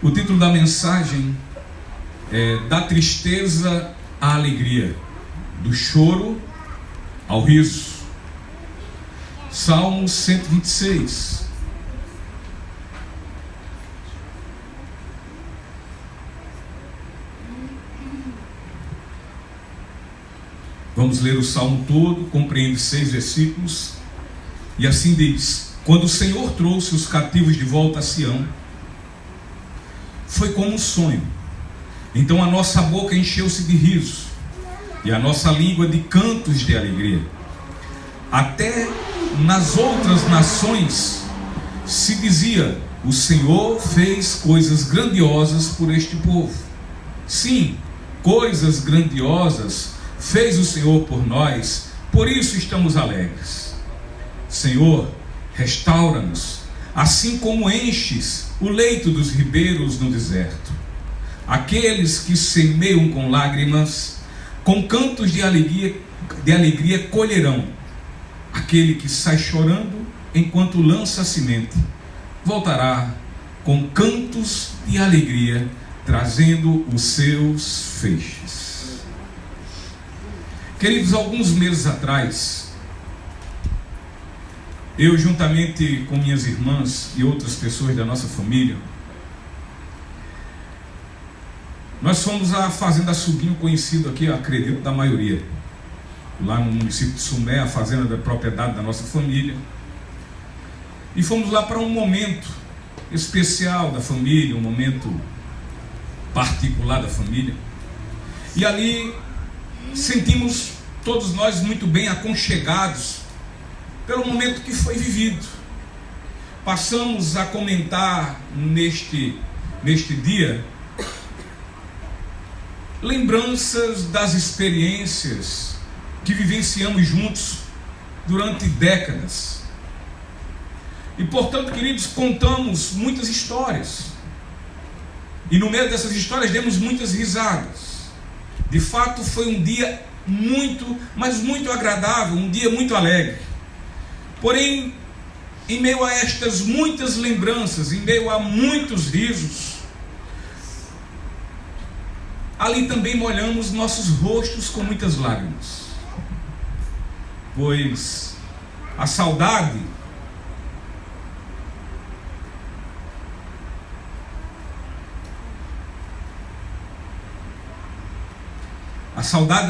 O título da mensagem é Da Tristeza à Alegria, do choro ao riso. Salmo 126. Vamos ler o salmo todo, compreende 6 versículos, e assim diz: Quando o Senhor trouxe os cativos de volta a Sião, foi como um sonho. Então a nossa boca encheu-se de riso, e a nossa língua de cantos de alegria. Até nas outras nações se dizia: o Senhor fez coisas grandiosas por este povo. Sim, coisas grandiosas fez o Senhor por nós, por isso estamos alegres. Senhor, restaura-nos, assim como enches o leito dos ribeiros no deserto. Aqueles que semeiam com lágrimas, com cantos de alegria colherão. Aquele que sai chorando enquanto lança a semente, voltará com cantos de alegria, trazendo os seus feixes. Queridos, alguns meses atrás, eu, juntamente com minhas irmãs e outras pessoas da nossa família, nós fomos à Fazenda Subinho, conhecido aqui, acredito, da maioria, lá no município de Sumé, a fazenda da propriedade da nossa família. E fomos lá para um momento especial da família, um momento particular da família. E ali sentimos todos nós muito bem aconchegados pelo momento que foi vivido. Passamos a comentar neste dia lembranças das experiências que vivenciamos juntos durante décadas. E portanto, queridos, contamos muitas histórias. E no meio dessas histórias demos muitas risadas. De fato, foi um dia muito, mas muito agradável, um dia muito alegre. Porém, em meio a estas muitas lembranças, em meio a muitos risos, ali também molhamos nossos rostos com muitas lágrimas. Pois a saudade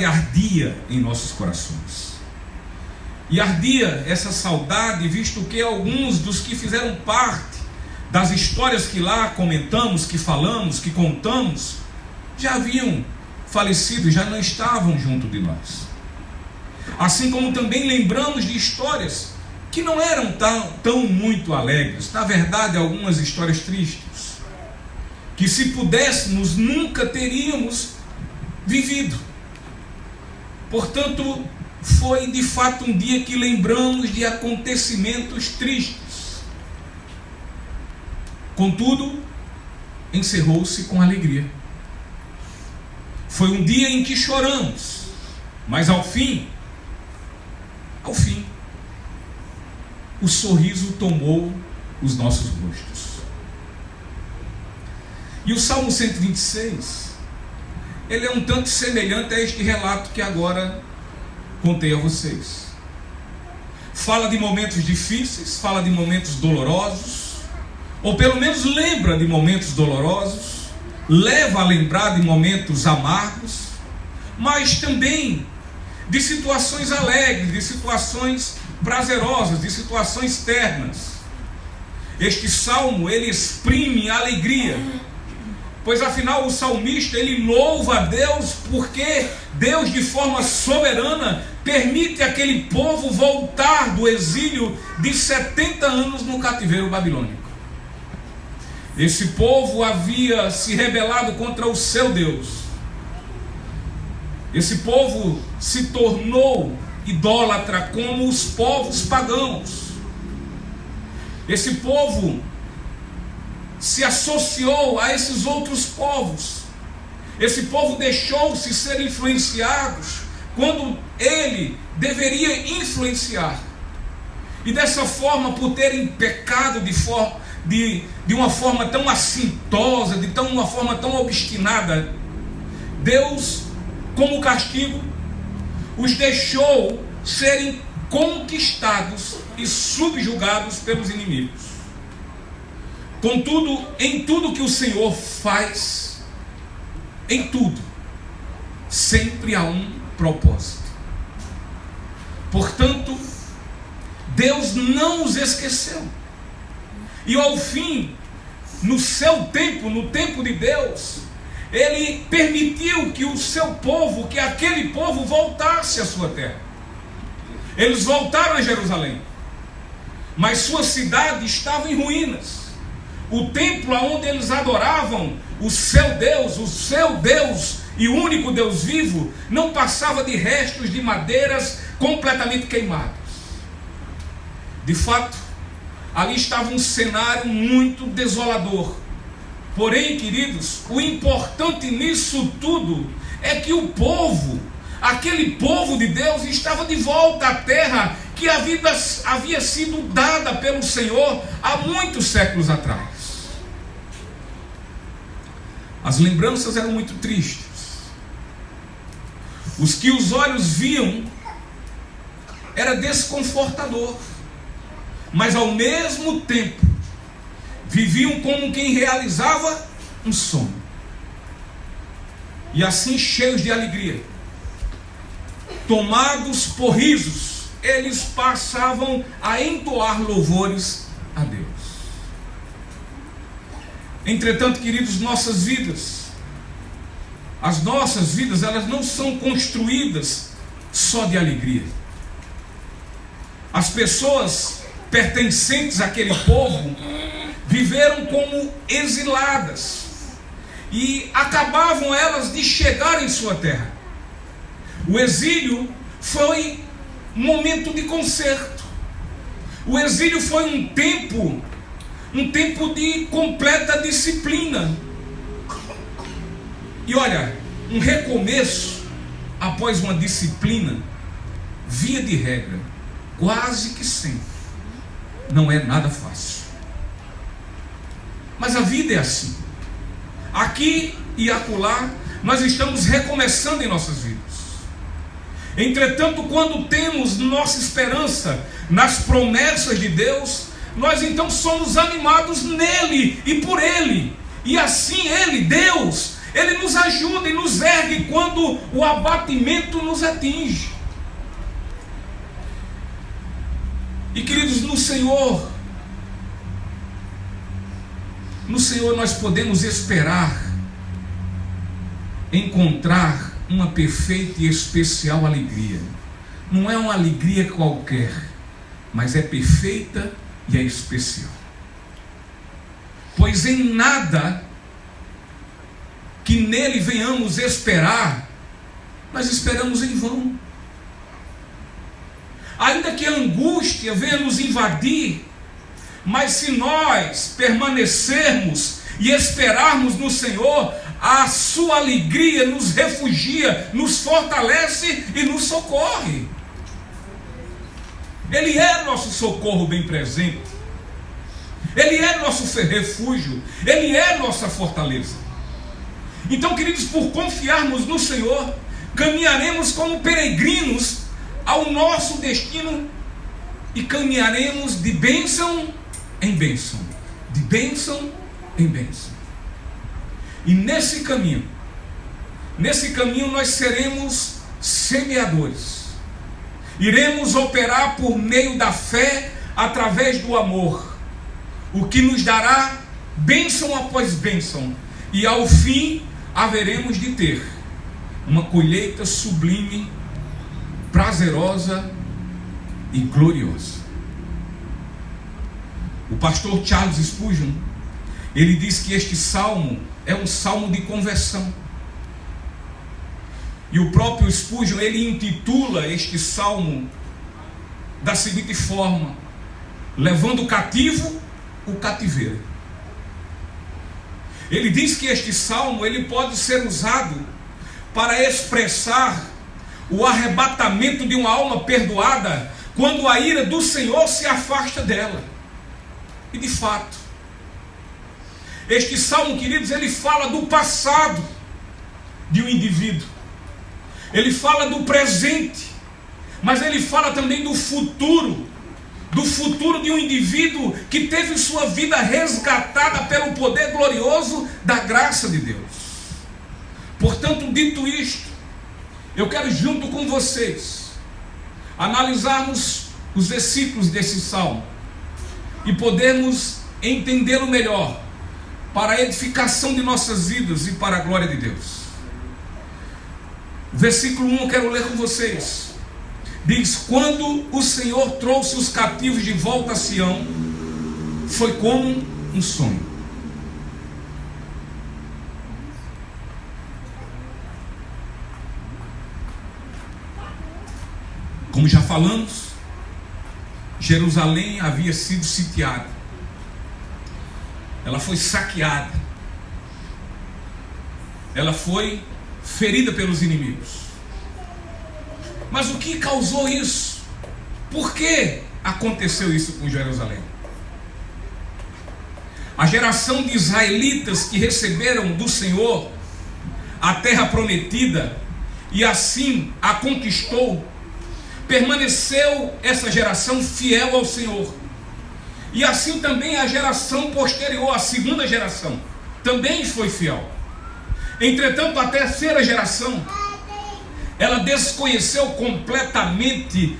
ardia em nossos corações. E ardia essa saudade, visto que alguns dos que fizeram parte das histórias que lá comentamos, que falamos, que contamos, já haviam falecido, já não estavam junto de nós. Assim como também lembramos de histórias que não eram tão muito alegres, na verdade algumas histórias tristes, que se pudéssemos nunca teríamos vivido. Portanto, foi de fato um dia que lembramos de acontecimentos tristes. Contudo, encerrou-se com alegria. Foi um dia em que choramos, mas ao fim, o sorriso tomou os nossos rostos. E o Salmo 126, ele é um tanto semelhante a este relato que agora contei a vocês. Fala de momentos difíceis, fala de momentos dolorosos, ou pelo menos lembra de momentos dolorosos, leva a lembrar de momentos amargos, mas também de situações alegres, de situações prazerosas, de situações ternas. Este salmo, ele exprime alegria, pois afinal o salmista, ele louva a Deus porque Deus, de forma soberana, permite aquele povo voltar do exílio de 70 anos no cativeiro babilônico. Esse povo havia se rebelado contra o seu Deus. Esse povo se tornou idólatra como os povos pagãos. Esse povo se associou a esses outros povos. Esse povo deixou-se ser influenciados quando ele deveria influenciar. E dessa forma, por terem pecado de uma forma tão assintosa, uma forma tão obstinada, Deus, como castigo, os deixou serem conquistados e subjugados pelos inimigos. Contudo, em tudo que o Senhor faz, em tudo, sempre há um propósito. Portanto, Deus não os esqueceu. E ao fim, no seu tempo, no tempo de Deus, Ele permitiu que o seu povo, que aquele povo voltasse à sua terra. Eles voltaram a Jerusalém, mas sua cidade estava em ruínas. O templo onde eles adoravam o seu Deus e único Deus vivo, não passava de restos de madeiras completamente queimadas. De fato, ali estava um cenário muito desolador. Porém, queridos, o importante nisso tudo é que o povo, aquele povo de Deus, estava de volta à terra que havia sido dada pelo Senhor há muitos séculos atrás. As lembranças eram muito tristes. Os que os olhos viam era desconfortador, mas ao mesmo tempo viviam como quem realizava um sonho. E assim, cheios de alegria, tomados por risos, eles passavam a entoar louvores a Deus. Entretanto, queridos, as nossas vidas, elas não são construídas só de alegria. As pessoas pertencentes àquele povo viveram como exiladas, e acabavam elas de chegar em sua terra. O exílio foi um momento de conserto. O exílio foi um tempo de completa disciplina. E olha, um recomeço após uma disciplina, via de regra, quase que sempre, não é nada fácil. Mas a vida é assim. Aqui e acolá, nós estamos recomeçando em nossas vidas. Entretanto, quando temos nossa esperança nas promessas de Deus, nós então somos animados nele e por ele. E assim Deus, Ele nos ajuda e nos ergue quando o abatimento nos atinge. E queridos, no Senhor nós podemos esperar encontrar uma perfeita e especial alegria. Não é uma alegria qualquer, mas é perfeita e é especial. Pois em nada que nele venhamos esperar, nós esperamos em vão. Ainda que a angústia venha nos invadir, mas se nós permanecermos e esperarmos no Senhor, a sua alegria nos refugia, nos fortalece e nos socorre. Ele é nosso socorro bem presente. Ele é nosso refúgio. Ele é nossa fortaleza. Então, queridos, por confiarmos no Senhor, caminharemos como peregrinos ao nosso destino e caminharemos de bênção em bênção, de bênção em bênção. E nesse caminho nós seremos semeadores. Iremos operar por meio da fé, através do amor, o que nos dará bênção após bênção, e ao fim haveremos de ter uma colheita sublime, prazerosa e gloriosa. O pastor Charles Spurgeon, ele diz que este salmo é um salmo de conversão. E o próprio Spurgeon, ele intitula este salmo da seguinte forma: levando o cativo o cativeiro. Ele diz que este salmo, ele pode ser usado para expressar o arrebatamento de uma alma perdoada quando a ira do Senhor se afasta dela. E de fato, Este salmo, queridos, ele fala do passado de um indivíduo. Ele fala do presente, mas ele fala também do futuro de um indivíduo que teve sua vida resgatada pelo poder glorioso da graça de Deus. Portanto, dito isto, eu quero junto com vocês analisarmos os versículos desse salmo e podermos entendê-lo melhor para a edificação de nossas vidas e para a glória de Deus. Versículo 1 eu quero ler com vocês. Diz: quando o Senhor trouxe os cativos de volta a Sião, foi como um sonho. Como já falamos, Jerusalém havia sido sitiada. Ela foi saqueada. Ela foi ferida pelos inimigos. Mas o que causou isso? Por que aconteceu isso com Jerusalém? A geração de israelitas que receberam do Senhor a terra prometida e assim a conquistou, permaneceu essa geração fiel ao Senhor. E assim também a geração posterior, a segunda geração, também foi fiel. Entretanto, a terceira geração, ela desconheceu completamente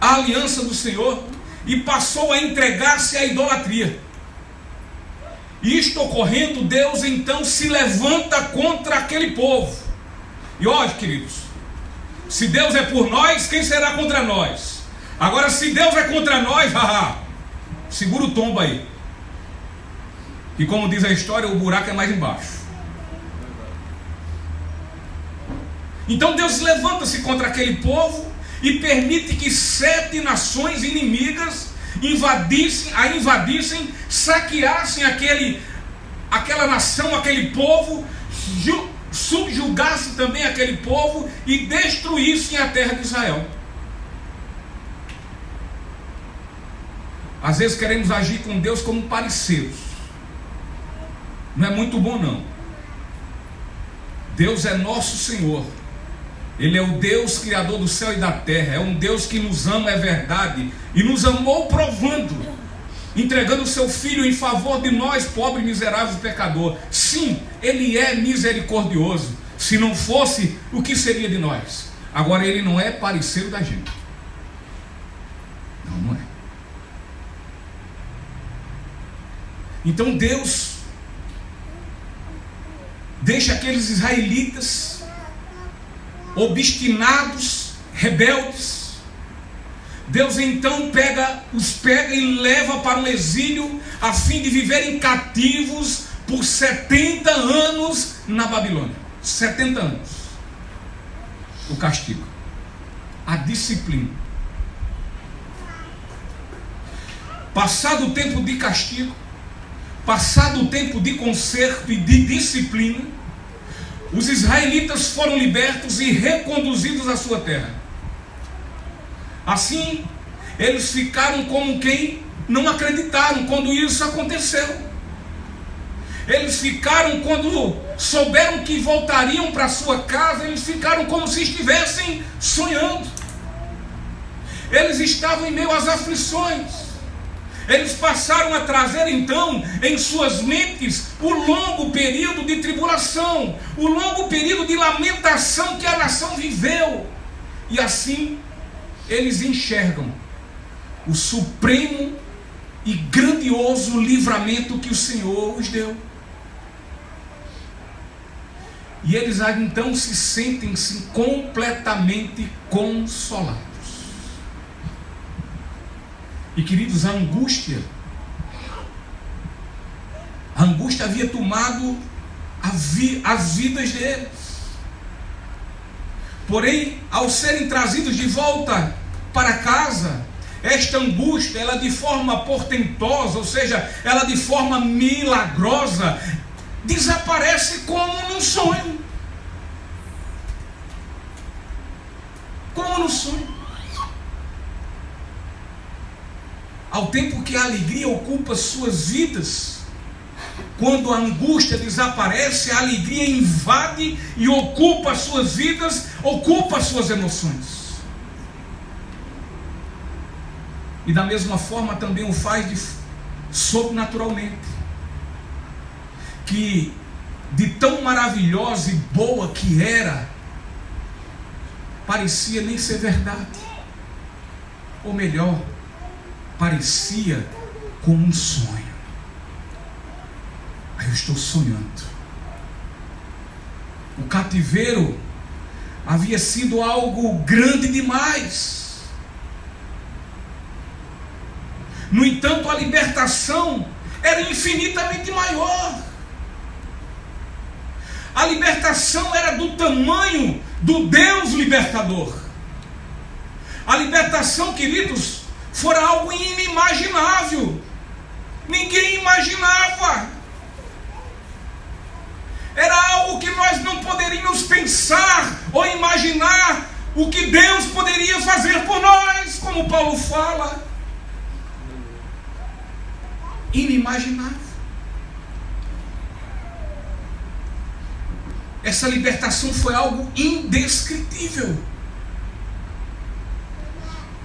a aliança do Senhor e passou a entregar-se à idolatria. Isto ocorrendo, Deus então se levanta contra aquele povo. E olha, queridos, se Deus é por nós, quem será contra nós? Agora, se Deus é contra nós, segura o tombo aí. E como diz a história, o buraco é mais embaixo. Então Deus levanta-se contra aquele povo e permite que 7 nações inimigas invadissem, saqueassem aquela nação, aquele povo, subjugassem também aquele povo e destruíssem a terra de Israel. Às vezes queremos agir com Deus como parceiros. Não é muito bom, não. Deus é nosso Senhor. Ele é o Deus criador do céu e da terra. É um Deus que nos ama, é verdade. E nos amou provando, entregando o seu Filho em favor de nós, pobre, miserável pecador. Sim, Ele é misericordioso. Se não fosse, o que seria de nós? Agora, Ele não é parceiro da gente. Não é. Então Deus deixa aqueles israelitas obstinados, rebeldes. Deus então os pega e leva para um exílio a fim de viverem cativos por 70 anos na Babilônia. 70 anos. O castigo, a disciplina. Passado o tempo de castigo, passado o tempo de conserto e de disciplina, os israelitas foram libertos e reconduzidos à sua terra. Assim, eles ficaram como quem não acreditaram quando isso aconteceu. Eles ficaram, quando souberam que voltariam para sua casa, eles ficaram como se estivessem sonhando. Eles estavam em meio às aflições. Eles passaram a trazer então em suas mentes o longo período de tribulação, o longo período de lamentação que a nação viveu. E assim eles enxergam o supremo e grandioso livramento que o Senhor os deu. E eles então se sentem-se completamente consolados. E queridos, a angústia havia tomado as vidas deles. Porém, ao serem trazidos de volta para casa, esta angústia, ela de forma portentosa, ou seja, ela de forma milagrosa, desaparece como num sonho. Como num sonho. Ao tempo que a alegria ocupa suas vidas, quando a angústia desaparece, a alegria invade e ocupa as suas vidas, ocupa as suas emoções. E da mesma forma também o faz sobrenaturalmente. Que de tão maravilhosa e boa que era, parecia nem ser verdade. Ou melhor, parecia como um sonho. Aí eu estou sonhando. O cativeiro havia sido algo grande demais. No entanto, a libertação era infinitamente maior. A libertação era do tamanho do Deus libertador. A libertação, queridos, fora algo inimaginável. Ninguém imaginava. Era algo que nós não poderíamos pensar ou imaginar o que Deus poderia fazer por nós, como Paulo fala. Inimaginável. Essa libertação foi algo indescritível.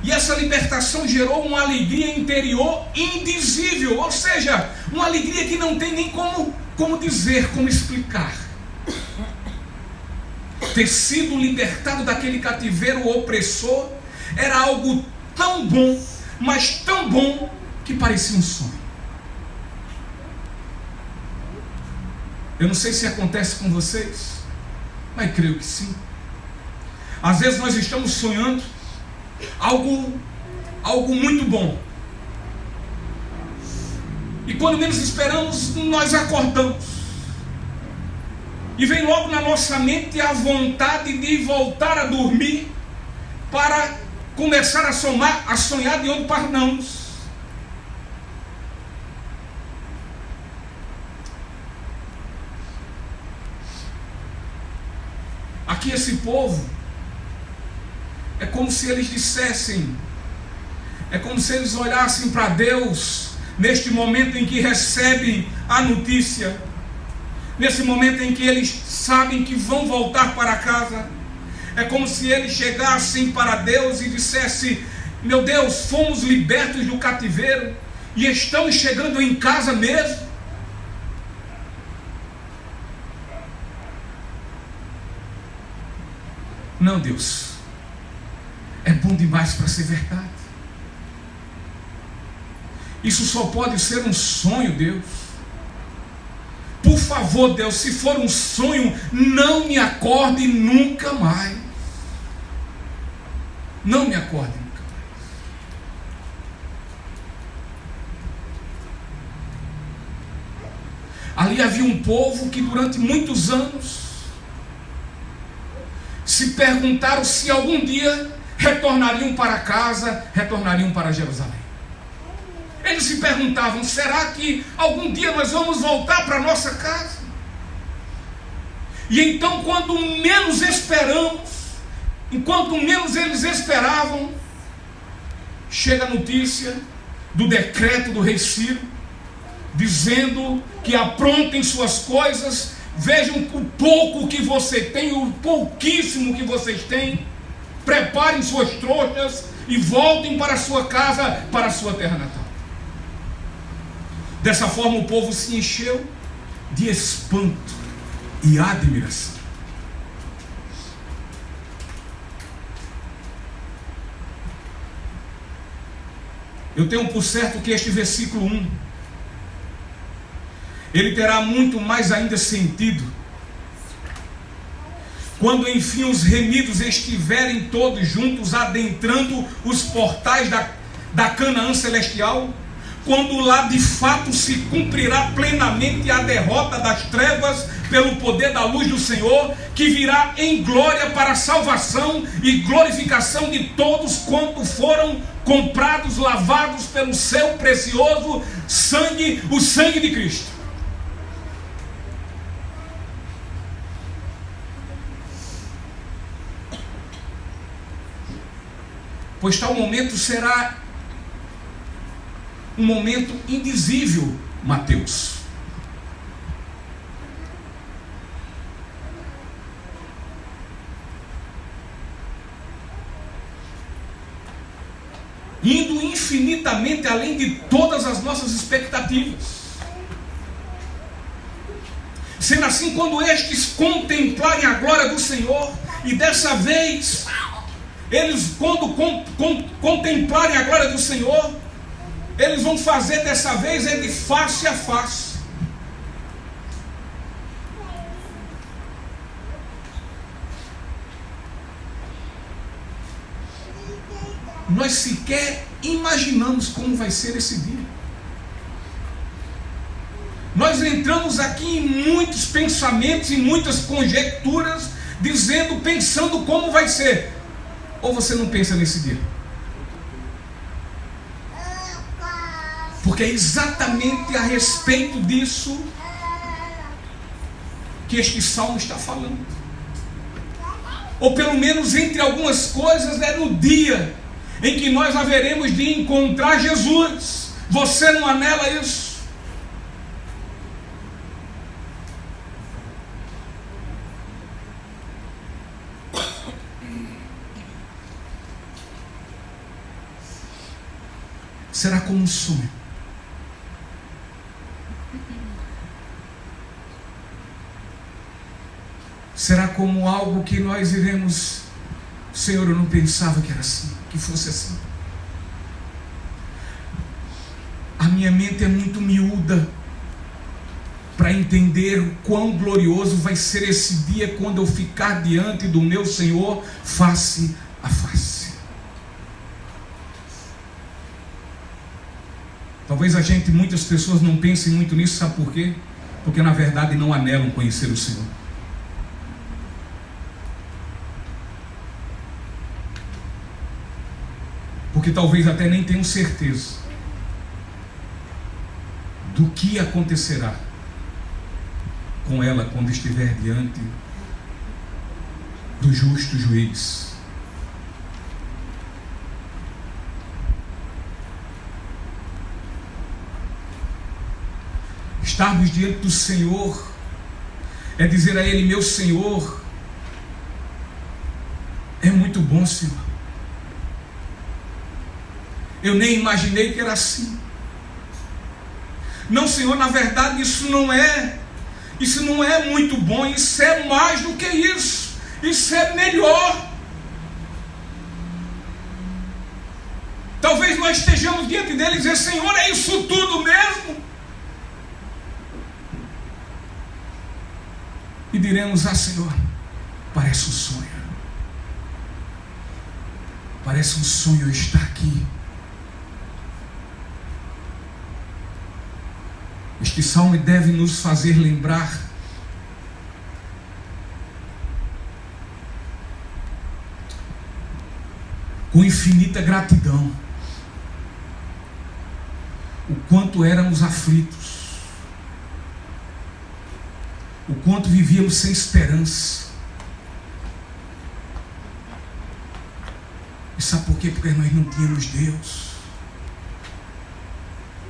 E essa libertação gerou uma alegria interior indizível, ou seja, uma alegria que não tem nem como dizer, como explicar. Ter sido libertado daquele cativeiro opressor era algo tão bom, mas tão bom, que parecia um sonho. Eu não sei se acontece com vocês, mas creio que sim. Às vezes nós estamos sonhando algo muito bom. E quando menos esperamos, nós acordamos. E vem logo na nossa mente a vontade de voltar a dormir para começar a sonhar de onde paramos. Aqui esse povo, é como se eles dissessem, é como se eles olhassem para Deus, neste momento em que recebem a notícia, nesse momento em que eles sabem que vão voltar para casa. É como se eles chegassem para Deus e dissessem: meu Deus, fomos libertos do cativeiro e estamos chegando em casa mesmo. Não, Deus, é bom demais para ser verdade. Isso só pode ser um sonho, Deus. Por favor, Deus, se for um sonho, não me acorde nunca mais. Não me acorde nunca mais. Ali havia um povo que durante muitos anos se perguntaram se algum dia retornariam para casa, retornariam para Jerusalém. Eles se perguntavam: será que algum dia nós vamos voltar para nossa casa? E então, quando menos esperamos, enquanto menos eles esperavam, chega a notícia do decreto do rei Ciro, dizendo que aprontem suas coisas, vejam o pouco que você tem, o pouquíssimo que vocês têm, preparem suas trouxas e voltem para a sua casa, para a sua terra natal. Dessa forma o povo se encheu de espanto e admiração. Eu tenho por certo que este versículo 1, ele terá muito mais ainda sentido quando enfim os remidos estiverem todos juntos adentrando os portais da Canaã celestial, quando lá de fato se cumprirá plenamente a derrota das trevas pelo poder da luz do Senhor, que virá em glória para a salvação e glorificação de todos quanto foram comprados, lavados pelo seu precioso sangue, o sangue de Cristo. Pois tal momento será um momento indizível, Mateus. infinitamente além de todas as nossas expectativas. Sendo assim, quando estes contemplarem a glória do Senhor, e dessa vez, eles quando contemplarem a glória do Senhor, eles vão fazer dessa vez de face a face. Nós sequer imaginamos como vai ser esse dia. Nós entramos aqui em muitos pensamentos, em muitas conjecturas, pensando como vai ser. Ou você não pensa nesse dia? Porque é exatamente a respeito disso que este salmo está falando. Ou pelo menos entre algumas coisas é no dia em que nós haveremos de encontrar Jesus. Você não anela isso? Será como um sonho. Será como algo que nós iremos, Senhor, eu não pensava que era assim, que fosse assim. A minha mente é muito miúda para entender o quão glorioso vai ser esse dia quando eu ficar diante do meu Senhor face a face. Talvez muitas pessoas não pensem muito nisso, sabe por quê? Porque na verdade não anelam conhecer o Senhor. Porque talvez até nem tenham certeza do que acontecerá com ela quando estiver diante do justo juiz. Estarmos diante do Senhor é dizer a Ele: meu Senhor, é muito bom, Senhor. Eu nem imaginei que era assim. Não, Senhor, na verdade isso não é muito bom, isso é mais do que isso. Isso é melhor. Talvez nós estejamos diante dele e dizer: Senhor, é isso tudo mesmo? E diremos: ah, Senhor, parece um sonho. Parece um sonho eu estar aqui. Este salmo deve nos fazer lembrar com infinita gratidão o quanto éramos aflitos, o quanto vivíamos sem esperança. E sabe por quê? Porque nós não tínhamos Deus.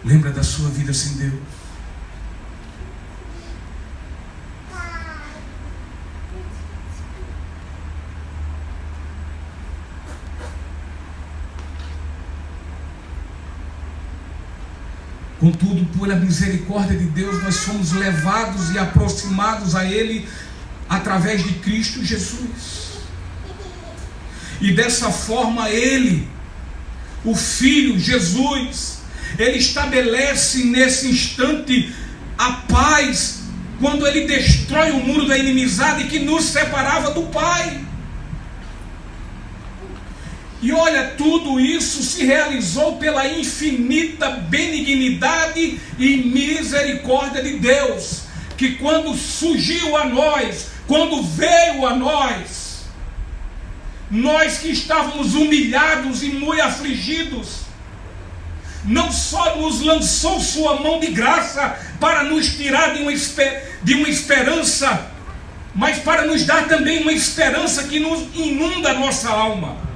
Lembra da sua vida sem Deus? Contudo, pela misericórdia de Deus, nós somos levados e aproximados a Ele através de Cristo Jesus. E dessa forma Ele, o Filho Jesus, Ele estabelece nesse instante a paz, quando Ele destrói o muro da inimizade que nos separava do Pai. E olha, tudo isso se realizou pela infinita benignidade e misericórdia de Deus, que quando surgiu a nós, quando veio a nós, nós que estávamos humilhados e muito afligidos, não só nos lançou sua mão de graça para nos tirar de uma esperança, mas para nos dar também uma esperança que nos inunda a nossa alma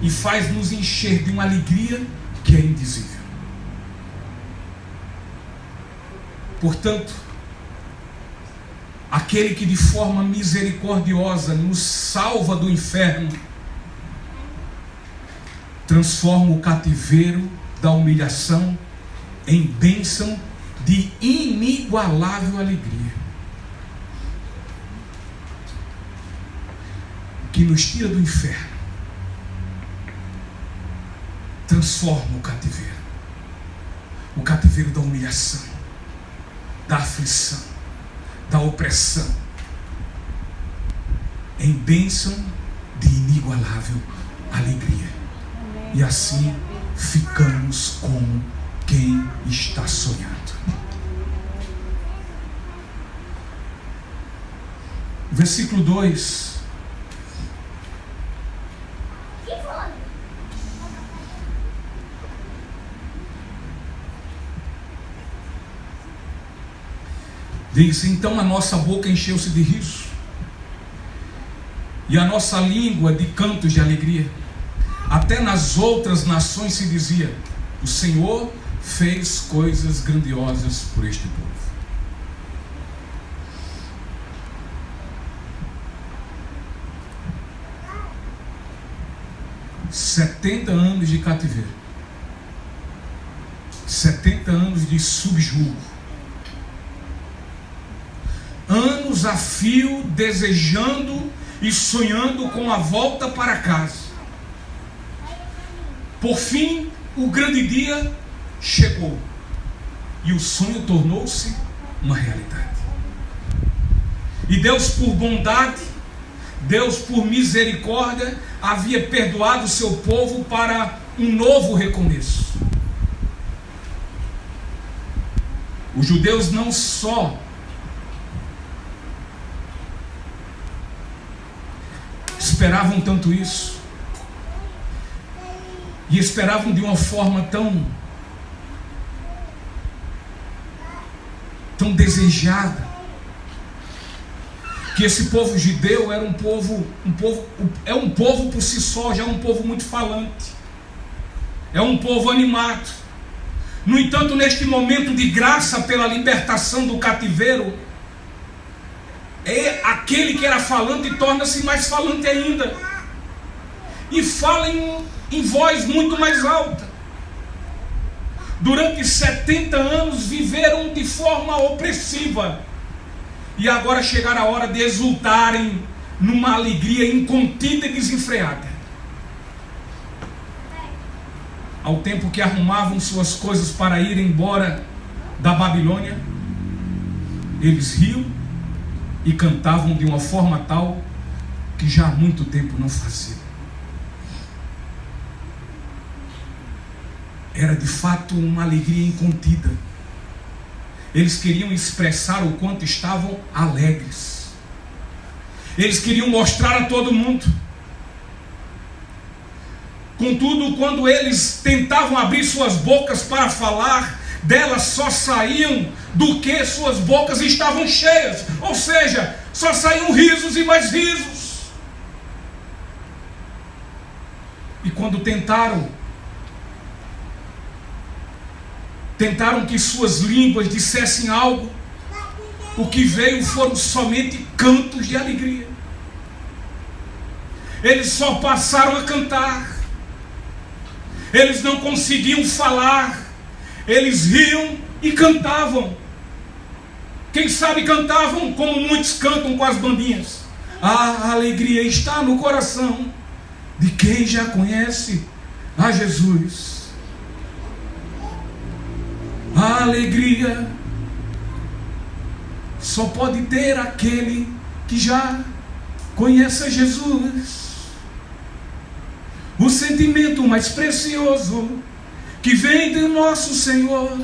e faz nos encher de uma alegria que é indizível. Portanto, aquele que de forma misericordiosa nos salva do inferno, transforma o cativeiro da humilhação em bênção de inigualável alegria, que nos tira do inferno, transforma o cativeiro da humilhação, da aflição, da opressão, em bênção de inigualável alegria. E assim ficamos como quem está sonhando. Versículo 2. Diz: então a nossa boca encheu-se de riso, e a nossa língua de cantos de alegria. Até nas outras nações se dizia: o Senhor fez coisas grandiosas por este povo. Setenta anos de cativeiro, 70 anos de subjugo, anos a fio desejando e sonhando com a volta para casa. Por fim, o grande dia chegou e o sonho tornou-se uma realidade. E Deus, por bondade, Deus, por misericórdia, havia perdoado o seu povo para um novo recomeço. Os judeus não só esperavam tanto isso, e esperavam de uma forma tão desejada, que esse povo judeu era um povo por si só, já um povo muito falante, é um povo animado. No entanto, neste momento de graça pela libertação do cativeiro, aquele que era falante torna-se mais falante ainda, e fala em voz muito mais alta. Durante 70 anos viveram de forma opressiva, e agora chegará a hora de exultarem numa alegria incontida e desenfreada. Ao tempo que arrumavam suas coisas para ir embora da Babilônia, eles riam e cantavam de uma forma tal que já há muito tempo não faziam. Era de fato uma alegria incontida. Eles queriam expressar o quanto estavam alegres. Eles queriam mostrar a todo mundo. Contudo, quando eles tentavam abrir suas bocas para falar, delas só saíam do que suas bocas estavam cheias. Ou seja, só saíam risos e mais risos. E quando tentaram que suas línguas dissessem algo, o que veio foram somente cantos de alegria. Eles só passaram a cantar. Eles não conseguiam falar. Eles riam e cantavam. Quem sabe cantavam como muitos cantam com as bandinhas. A alegria está no coração de quem já conhece a Jesus. A alegria só pode ter aquele que já conhece a Jesus. O sentimento mais precioso que vem do nosso Senhor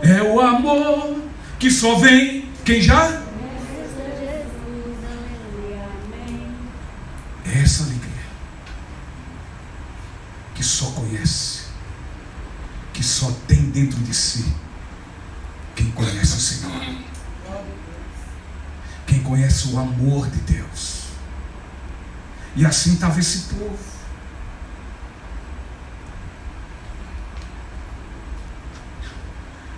é o amor que só vem quem já é essa alegria que só conhece, que só tem dentro de si quem conhece o Senhor, quem conhece o amor de Deus. E assim estava esse povo.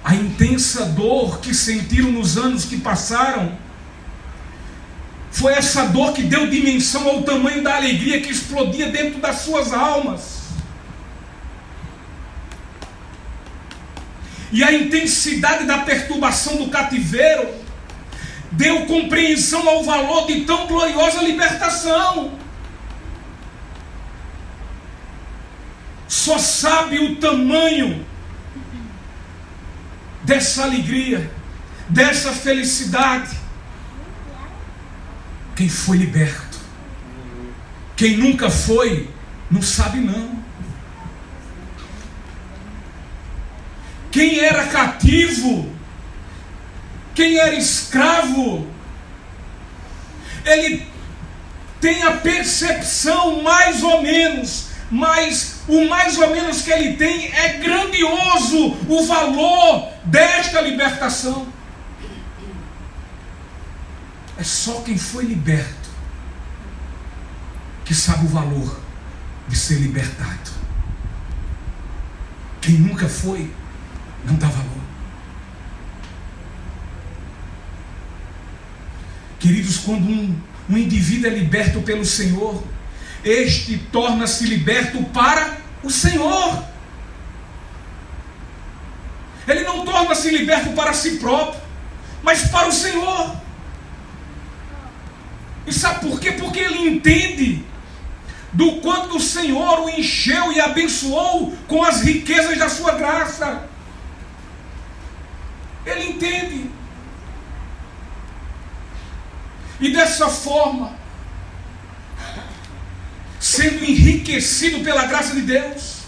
A intensa dor que sentiram nos anos que passaram Foi essa dor que deu dimensão ao tamanho da alegria que explodia dentro das suas almas. E a intensidade da perturbação do cativeiro deu compreensão ao valor de tão gloriosa libertação. Só sabe o tamanho dessa alegria, dessa felicidade, quem foi liberto. Quem nunca foi, não sabe não. Quem era cativo, quem era escravo, ele tem a percepção mais ou menos, mas o mais ou menos que ele tem é grandioso o valor desta libertação. É só quem foi liberto que sabe o valor de ser libertado. Quem nunca foi, não dá valor. Queridos, quando um indivíduo é liberto pelo Senhor, este torna-se liberto para o Senhor. Ele não torna-se liberto para si próprio, mas para o Senhor. E sabe por quê? Porque ele entende do quanto o Senhor o encheu e abençoou com as riquezas da sua graça. Ele entende. E dessa forma, sendo enriquecido pela graça de Deus,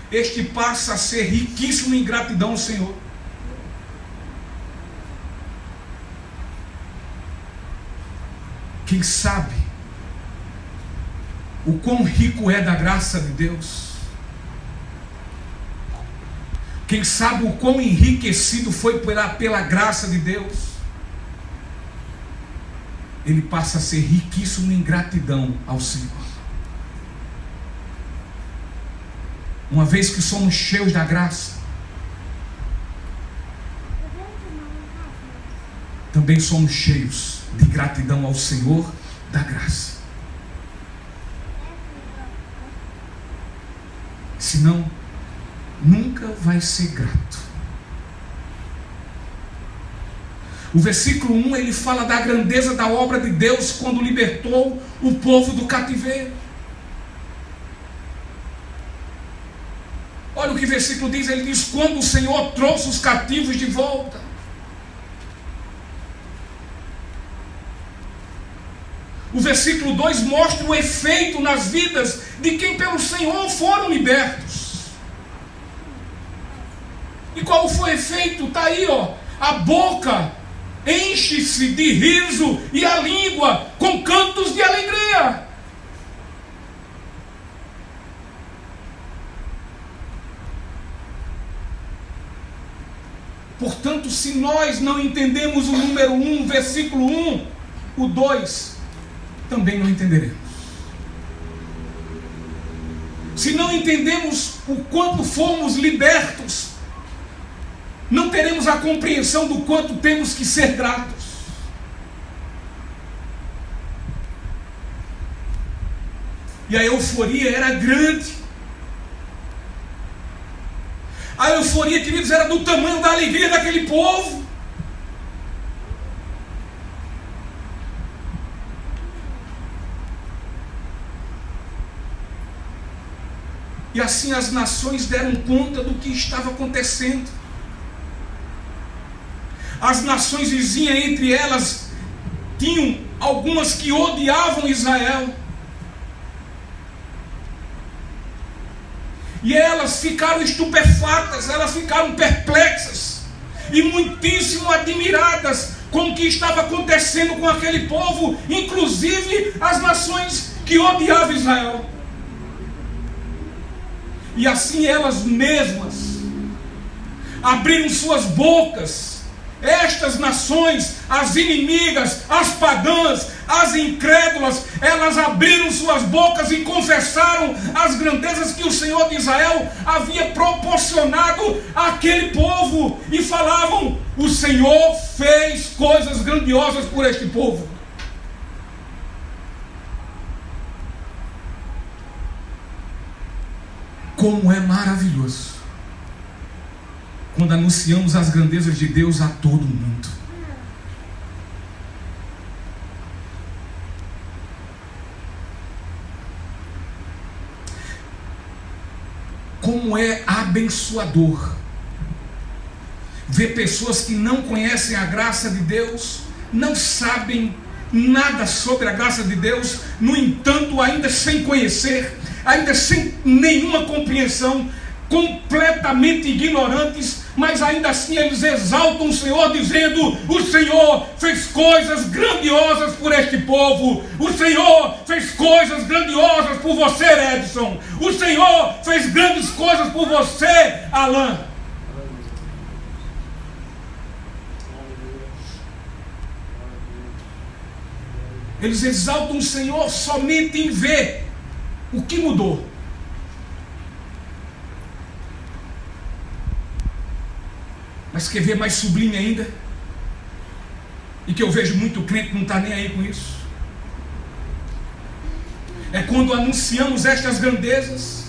este passa a ser riquíssimo em gratidão ao Senhor. Quem sabe o quão rico é da graça de Deus? Quem sabe o quão enriquecido foi pela graça de Deus? Ele passa a ser riquíssimo em gratidão ao Senhor. Uma vez que somos cheios da graça, também somos cheios de gratidão ao Senhor da graça. Senão, nunca vai ser grato. O versículo 1, ele fala da grandeza da obra de Deus quando libertou o povo do cativeiro. Olha o que o versículo diz, ele diz: quando o Senhor trouxe os cativos de volta. O versículo 2 mostra o efeito nas vidas de quem pelo Senhor foram libertos. E qual foi o efeito? Está aí, ó. A boca enche-se de riso e a língua com cantos de alegria. Portanto, se nós não entendemos o número 1, versículo 1, o 2 também não entenderemos. Se não entendemos o quanto fomos libertos, não teremos a compreensão do quanto temos que ser gratos. E a euforia era grande. A euforia, queridos, era do tamanho da alegria daquele povo. E assim as nações deram conta do que estava acontecendo. As nações vizinhas, entre elas, tinham algumas que odiavam Israel. E elas ficaram estupefatas, elas ficaram perplexas e muitíssimo admiradas com o que estava acontecendo com aquele povo, inclusive as nações que odiavam Israel. E assim elas mesmas abriram suas bocas. Estas nações, as inimigas, as pagãs, as incrédulas, elas abriram suas bocas e confessaram as grandezas que o Senhor de Israel havia proporcionado àquele povo, e falavam: o Senhor fez coisas grandiosas por este povo. Como é maravilhoso quando anunciamos as grandezas de Deus a todo mundo. Como é abençoador ver pessoas que não conhecem a graça de Deus, não sabem nada sobre a graça de Deus, no entanto, ainda sem conhecer, ainda sem nenhuma compreensão, completamente ignorantes, mas ainda assim eles exaltam o Senhor, dizendo: o Senhor fez coisas grandiosas por este povo, o Senhor fez coisas grandiosas por você, Edson, o Senhor fez grandes coisas por você, Alan. Eles exaltam o Senhor somente em ver o que mudou. Mas quer ver mais sublime ainda? E que eu vejo muito crente que não está nem aí com isso. É quando anunciamos estas grandezas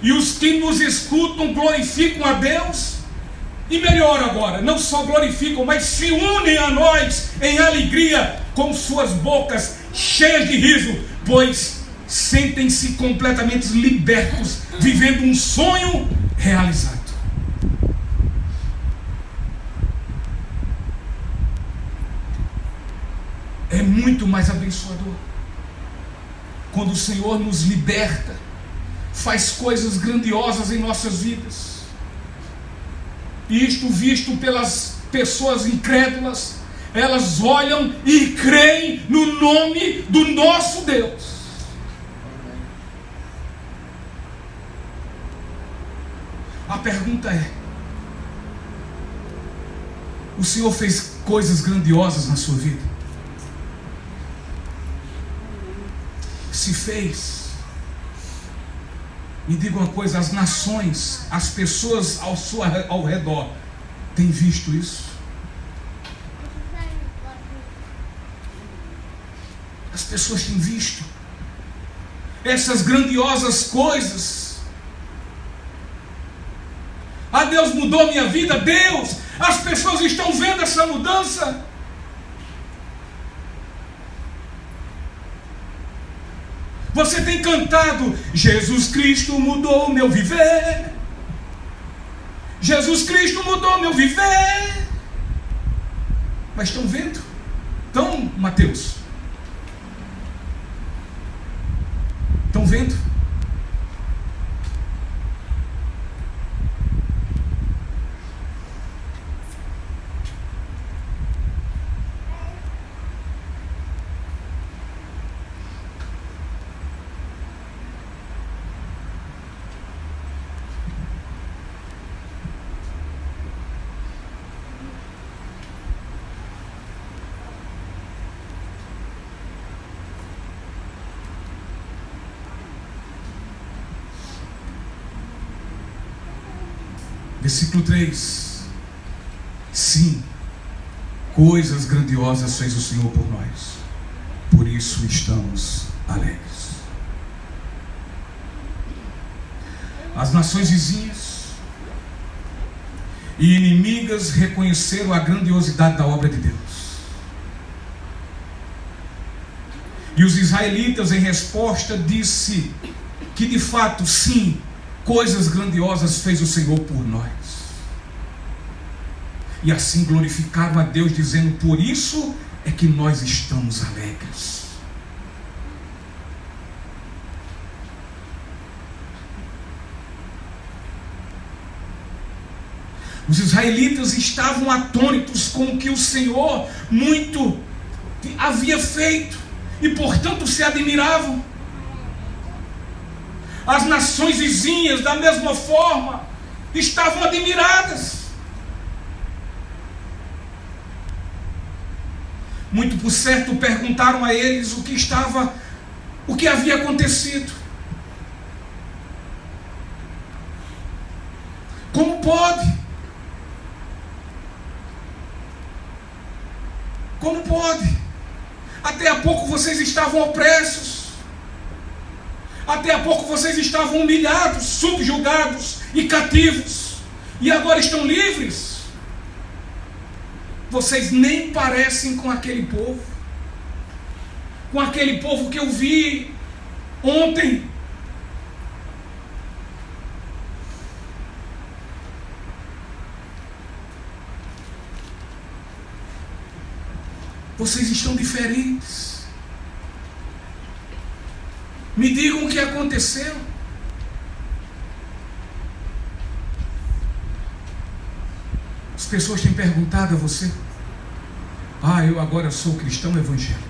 e os que nos escutam glorificam a Deus. E melhor agora, não só glorificam, mas se unem a nós em alegria, com suas bocas cheias de riso, pois sentem-se completamente libertos, vivendo um sonho realizado. É muito mais abençoador quando o Senhor nos liberta, faz coisas grandiosas em nossas vidas. Isto visto pelas pessoas incrédulas, elas olham e creem no nome do nosso Deus. A pergunta é: o Senhor fez coisas grandiosas na sua vida? Se fez, me diga uma coisa: as nações, as pessoas ao redor têm visto isso? As pessoas têm visto essas grandiosas coisas. Ah, Deus mudou minha vida. Deus, as pessoas estão vendo essa mudança. Você tem cantado: Jesus Cristo mudou o meu viver. Jesus Cristo mudou o meu viver. Mas estão vendo? Estão, Mateus? Estão vendo? Versículo 3. Sim, coisas grandiosas fez o Senhor por nós, por isso estamos alegres. As nações vizinhas e inimigas reconheceram a grandiosidade da obra de Deus. E os israelitas, em resposta, disse que de fato, sim, coisas grandiosas fez o Senhor por nós. E assim glorificaram a Deus, dizendo: por isso é que nós estamos alegres. Os israelitas estavam atônitos com o que o Senhor muito havia feito, e portanto se admiravam. As nações vizinhas, da mesma forma, estavam admiradas. Muito por certo perguntaram a eles o que havia acontecido. Como pode? Como pode? Até há pouco vocês estavam opressos. Até há pouco vocês estavam humilhados, subjugados e cativos, e agora estão livres. Vocês nem parecem com aquele povo que eu vi ontem. Vocês estão diferentes. Me digam o que aconteceu. As pessoas têm perguntado a você: eu agora sou cristão evangélico.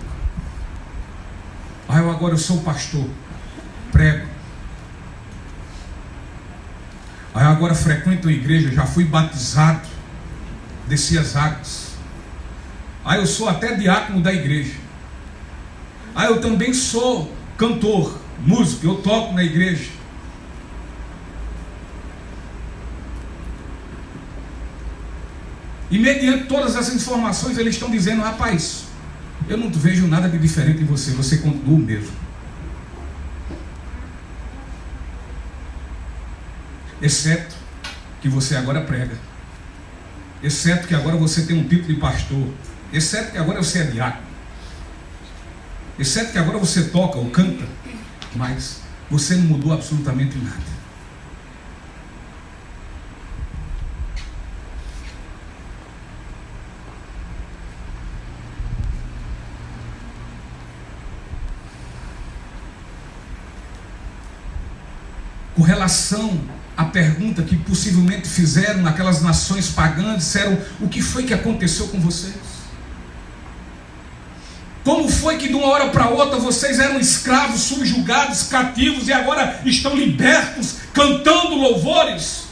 Eu agora sou pastor, prego. Eu agora frequento a igreja, já fui batizado, desci as águas. Eu sou até diácono da igreja. Eu também sou cantor, músico, eu toco na igreja. E mediante todas essas informações, eles estão dizendo: rapaz, eu não vejo nada de diferente em você, você continua o mesmo. Exceto que você agora prega. Exceto que agora você tem um título de pastor. Exceto que agora você é diácono. Exceto que agora você toca ou canta. Mas você não mudou absolutamente nada. Com relação à pergunta que possivelmente fizeram naquelas nações pagãs, disseram: o que foi que aconteceu com vocês? Como foi que de uma hora para outra vocês eram escravos, subjugados, cativos e agora estão libertos, cantando louvores?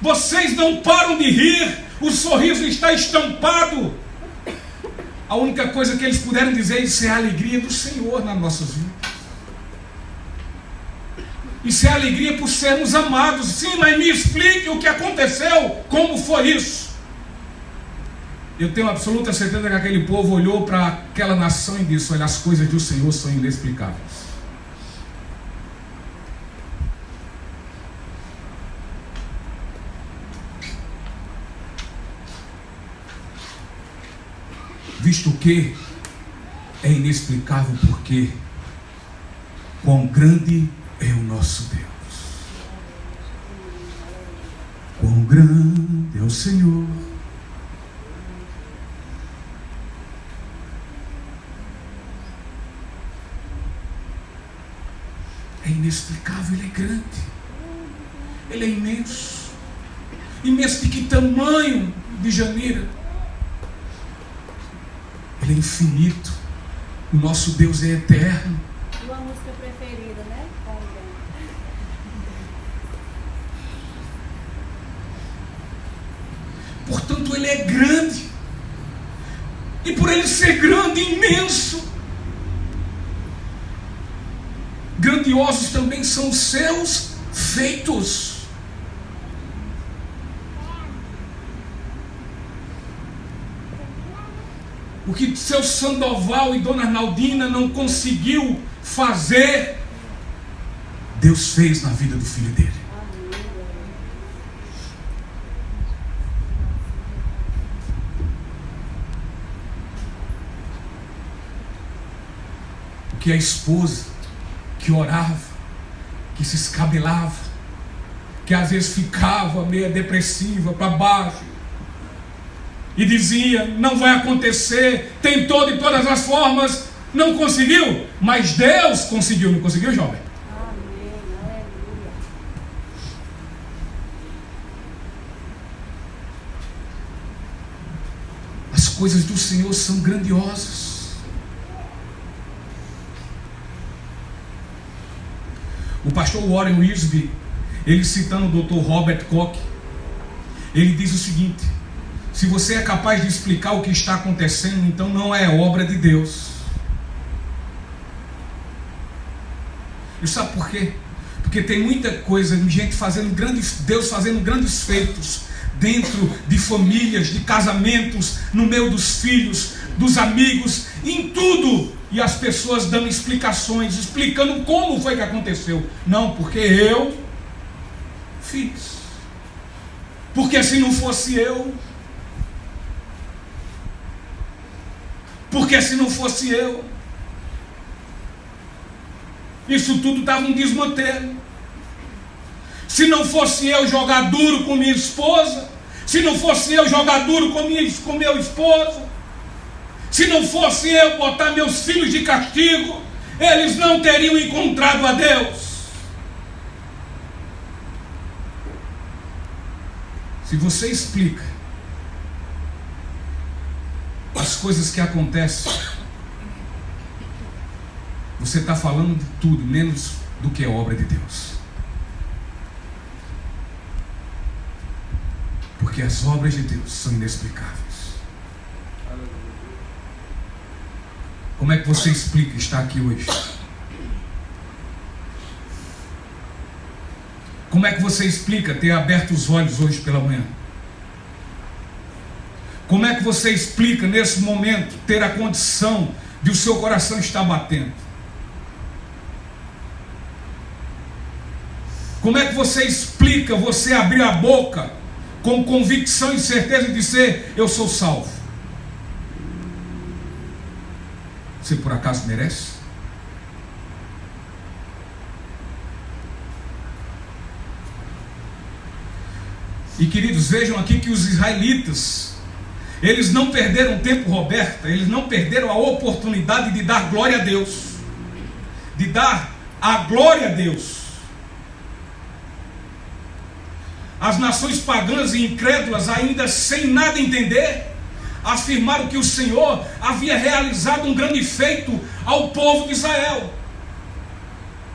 Vocês não param de rir, o sorriso está estampado. A única coisa que eles puderam dizer: isso é a alegria do Senhor nas nossas vidas. Isso é alegria por sermos amados. Sim, mas me explique o que aconteceu, como foi isso? Eu tenho absoluta certeza que aquele povo olhou para aquela nação e disse: olha, as coisas do Senhor são inexplicáveis. Visto que é inexplicável, porque quão grande é o nosso Deus. Quão grande é o Senhor. É inexplicável, Ele é grande. Ele é imenso. Imenso de que tamanho, de Janira? Ele é infinito. O nosso Deus é eterno. Tua música preferida, né? Portanto, Ele é grande. E por Ele ser grande, imenso, grandiosos também são os seus feitos. O que seu Sandoval e Dona Arnaldina não conseguiu fazer, Deus fez na vida do filho dele. O que a esposa que orava, que se escabelava, que às vezes ficava meio depressiva, para baixo, e dizia: não vai acontecer, tentou de todas as formas, não conseguiu, mas Deus conseguiu. Não conseguiu, jovem? Amém, aleluia. As coisas do Senhor são grandiosas. O pastor Warren Wiersbe, ele citando o Dr. Robert Koch, ele diz o seguinte: se você é capaz de explicar o que está acontecendo, então não é obra de Deus. E sabe por quê? Porque tem muita coisa, gente fazendo grandes, Deus fazendo grandes feitos dentro de famílias, de casamentos, no meio dos filhos, dos amigos, em tudo. E as pessoas dando explicações, explicando como foi que aconteceu. Não, porque eu fiz. Porque se não fosse eu, isso tudo estava um desmantelo. Se não fosse eu jogar duro com minha esposa, se não fosse eu jogar duro com meu esposo, se não fosse eu botar meus filhos de castigo, eles não teriam encontrado a Deus. Se você explica as coisas que acontecem, você está falando de tudo, menos do que é obra de Deus. Porque as obras de Deus são inexplicáveis. Como é que você explica estar aqui hoje? Como é que você explica ter aberto os olhos hoje pela manhã? Como é que você explica nesse momento ter a condição de o seu coração estar batendo? Como é que você explica você abrir a boca com convicção e certeza de dizer: eu sou salvo? Você por acaso merece? E queridos, vejam aqui que os israelitas, eles não perderam tempo, Roberta, eles não perderam a oportunidade de dar glória a Deus, de dar a glória a Deus. As nações pagãs e incrédulas, ainda sem nada entender, afirmaram que o Senhor havia realizado um grande feito ao povo de Israel.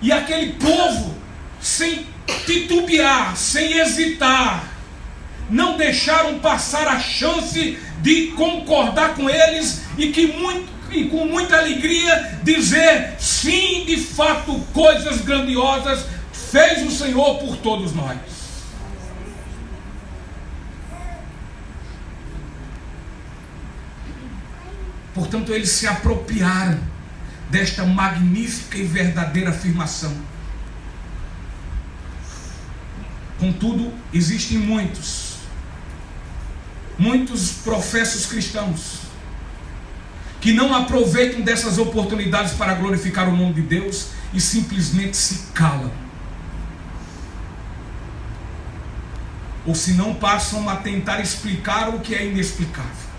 E aquele povo, sem titubear, sem hesitar, não deixaram passar a chance de concordar com eles e com muita alegria dizer: sim, de fato, coisas grandiosas fez o Senhor por todos nós. Portanto, eles se apropriaram desta magnífica e verdadeira afirmação. Contudo, existem muitos professos cristãos que não aproveitam dessas oportunidades para glorificar o nome de Deus e simplesmente se calam. Ou se não, passam a tentar explicar o que é inexplicável.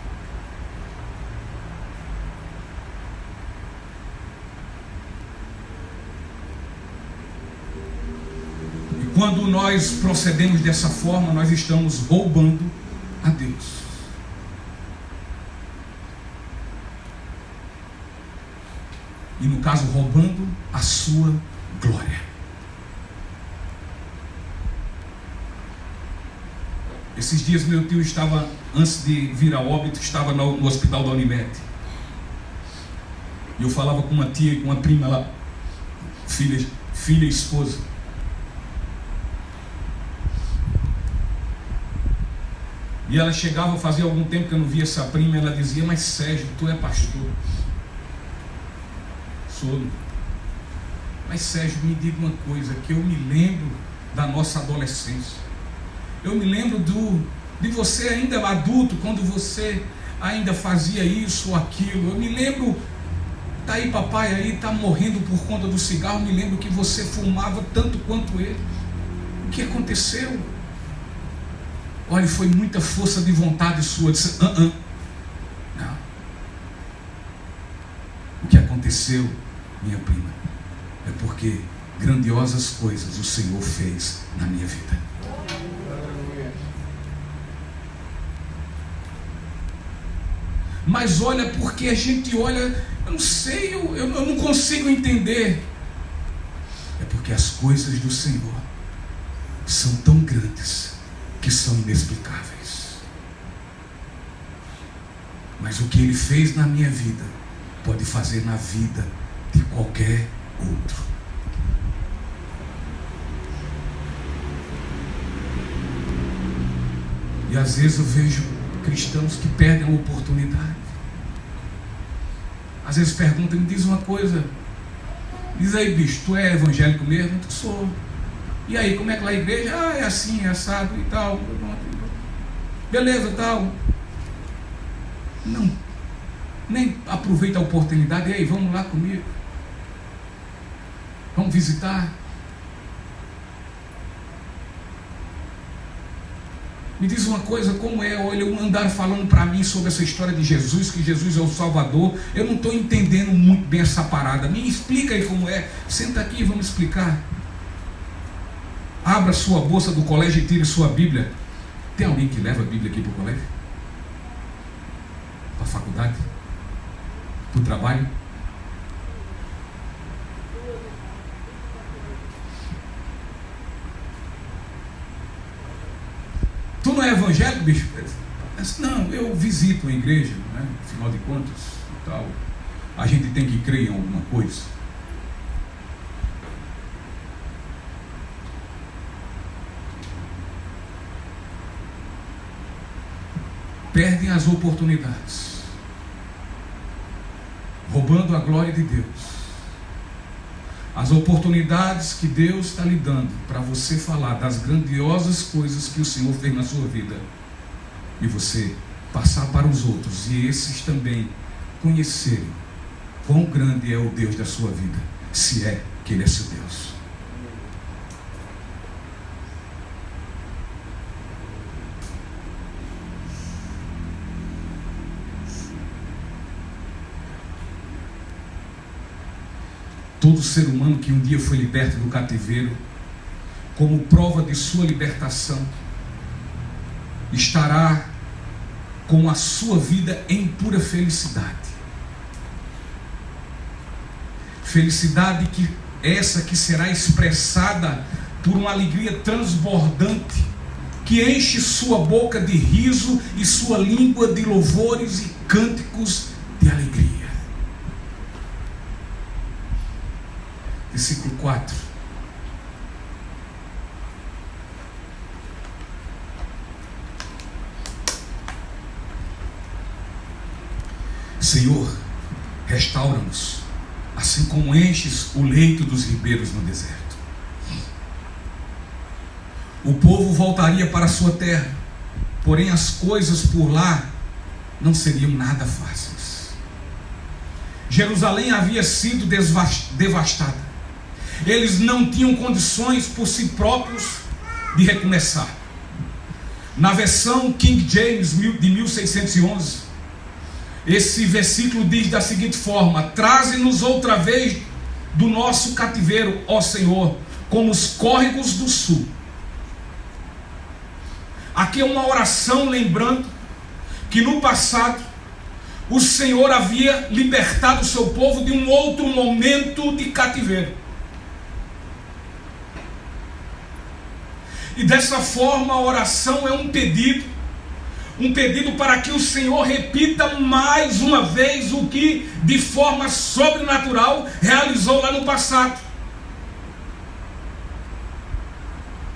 Quando nós procedemos dessa forma, nós estamos roubando a Deus. E no caso, roubando a sua glória. Esses dias meu tio estava, antes de vir a óbito, estava no hospital da Unimed. E eu falava com uma tia e com uma prima lá, filha e esposa. E ela chegava, fazia algum tempo que eu não via essa prima, ela dizia: mas Sérgio, tu é pastor? Sou. Mas Sérgio, me diga uma coisa, que eu me lembro da nossa adolescência. Eu me lembro de você ainda adulto, quando você ainda fazia isso ou aquilo. Eu me lembro, tá aí papai aí, tá morrendo por conta do cigarro, me lembro que você fumava tanto quanto ele. O que aconteceu? Olha, foi muita força de vontade sua. Disse, não. O que aconteceu, minha prima, é porque grandiosas coisas o Senhor fez na minha vida. Mas olha, porque a gente olha, eu não sei, eu não consigo entender. É porque as coisas do Senhor são tão grandes que são inexplicáveis. Mas o que Ele fez na minha vida pode fazer na vida de qualquer outro. E às vezes eu vejo cristãos que perdem a oportunidade. às vezes pergunta, me diz uma coisa. Diz aí, bicho, tu é evangélico mesmo? Tu sou. E aí, como é que lá a igreja? Ah, é assim, é assado e tal. Beleza, tal. Não, nem aproveita a oportunidade. E aí, vamos lá comigo. Vamos visitar. Me diz uma coisa, como é? Olha, andar falando para mim sobre essa história de Jesus, que Jesus é o Salvador. Eu não estou entendendo muito bem essa parada. Me explica aí como é. Senta aqui e vamos explicar. Abra sua bolsa do colégio e tire sua Bíblia. Tem alguém que leva a Bíblia aqui para o colégio? Para a faculdade? Para o trabalho? Tu não é evangélico, bicho? Não, eu visito a igreja, né? Afinal de contas, e tal. A gente tem que crer em alguma coisa. Perdem as oportunidades, roubando a glória de Deus. As oportunidades que Deus está lhe dando para você falar das grandiosas coisas que o Senhor fez na sua vida, e você passar para os outros, e esses também conhecerem quão grande é o Deus da sua vida, se é que Ele é seu Deus. Todo ser humano que um dia foi liberto do cativeiro, como prova de sua libertação, estará com a sua vida em pura felicidade. Felicidade que essa que será expressada por uma alegria transbordante, que enche sua boca de riso e sua língua de louvores e cânticos de alegria. Versículo 4. Senhor, restaura-nos, assim como enches o leito dos ribeiros no deserto. O povo voltaria para a sua terra, porém as coisas por lá não seriam nada fáceis. Jerusalém havia sido devastada. Eles não tinham condições por si próprios de recomeçar. Na versão King James de 1611, esse versículo diz da seguinte forma: traze-nos outra vez do nosso cativeiro, ó Senhor, como os córregos do sul. Aqui é uma oração lembrando que no passado o Senhor havia libertado o seu povo de um outro momento de cativeiro. E dessa forma a oração é um pedido para que o Senhor repita mais uma vez o que de forma sobrenatural realizou lá no passado.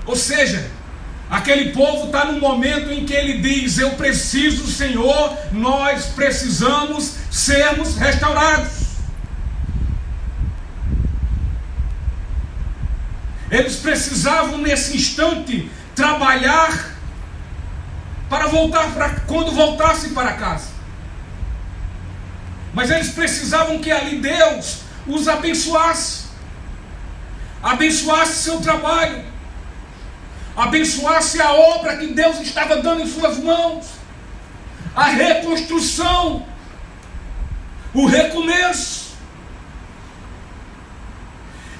Ou seja, aquele povo está no momento em que ele diz: eu preciso, Senhor, nós precisamos sermos restaurados. Eles precisavam nesse instante trabalhar para voltar quando voltassem para casa. Mas eles precisavam que ali Deus os abençoasse. Abençoasse seu trabalho. Abençoasse a obra que Deus estava dando em suas mãos. A reconstrução. O recomeço.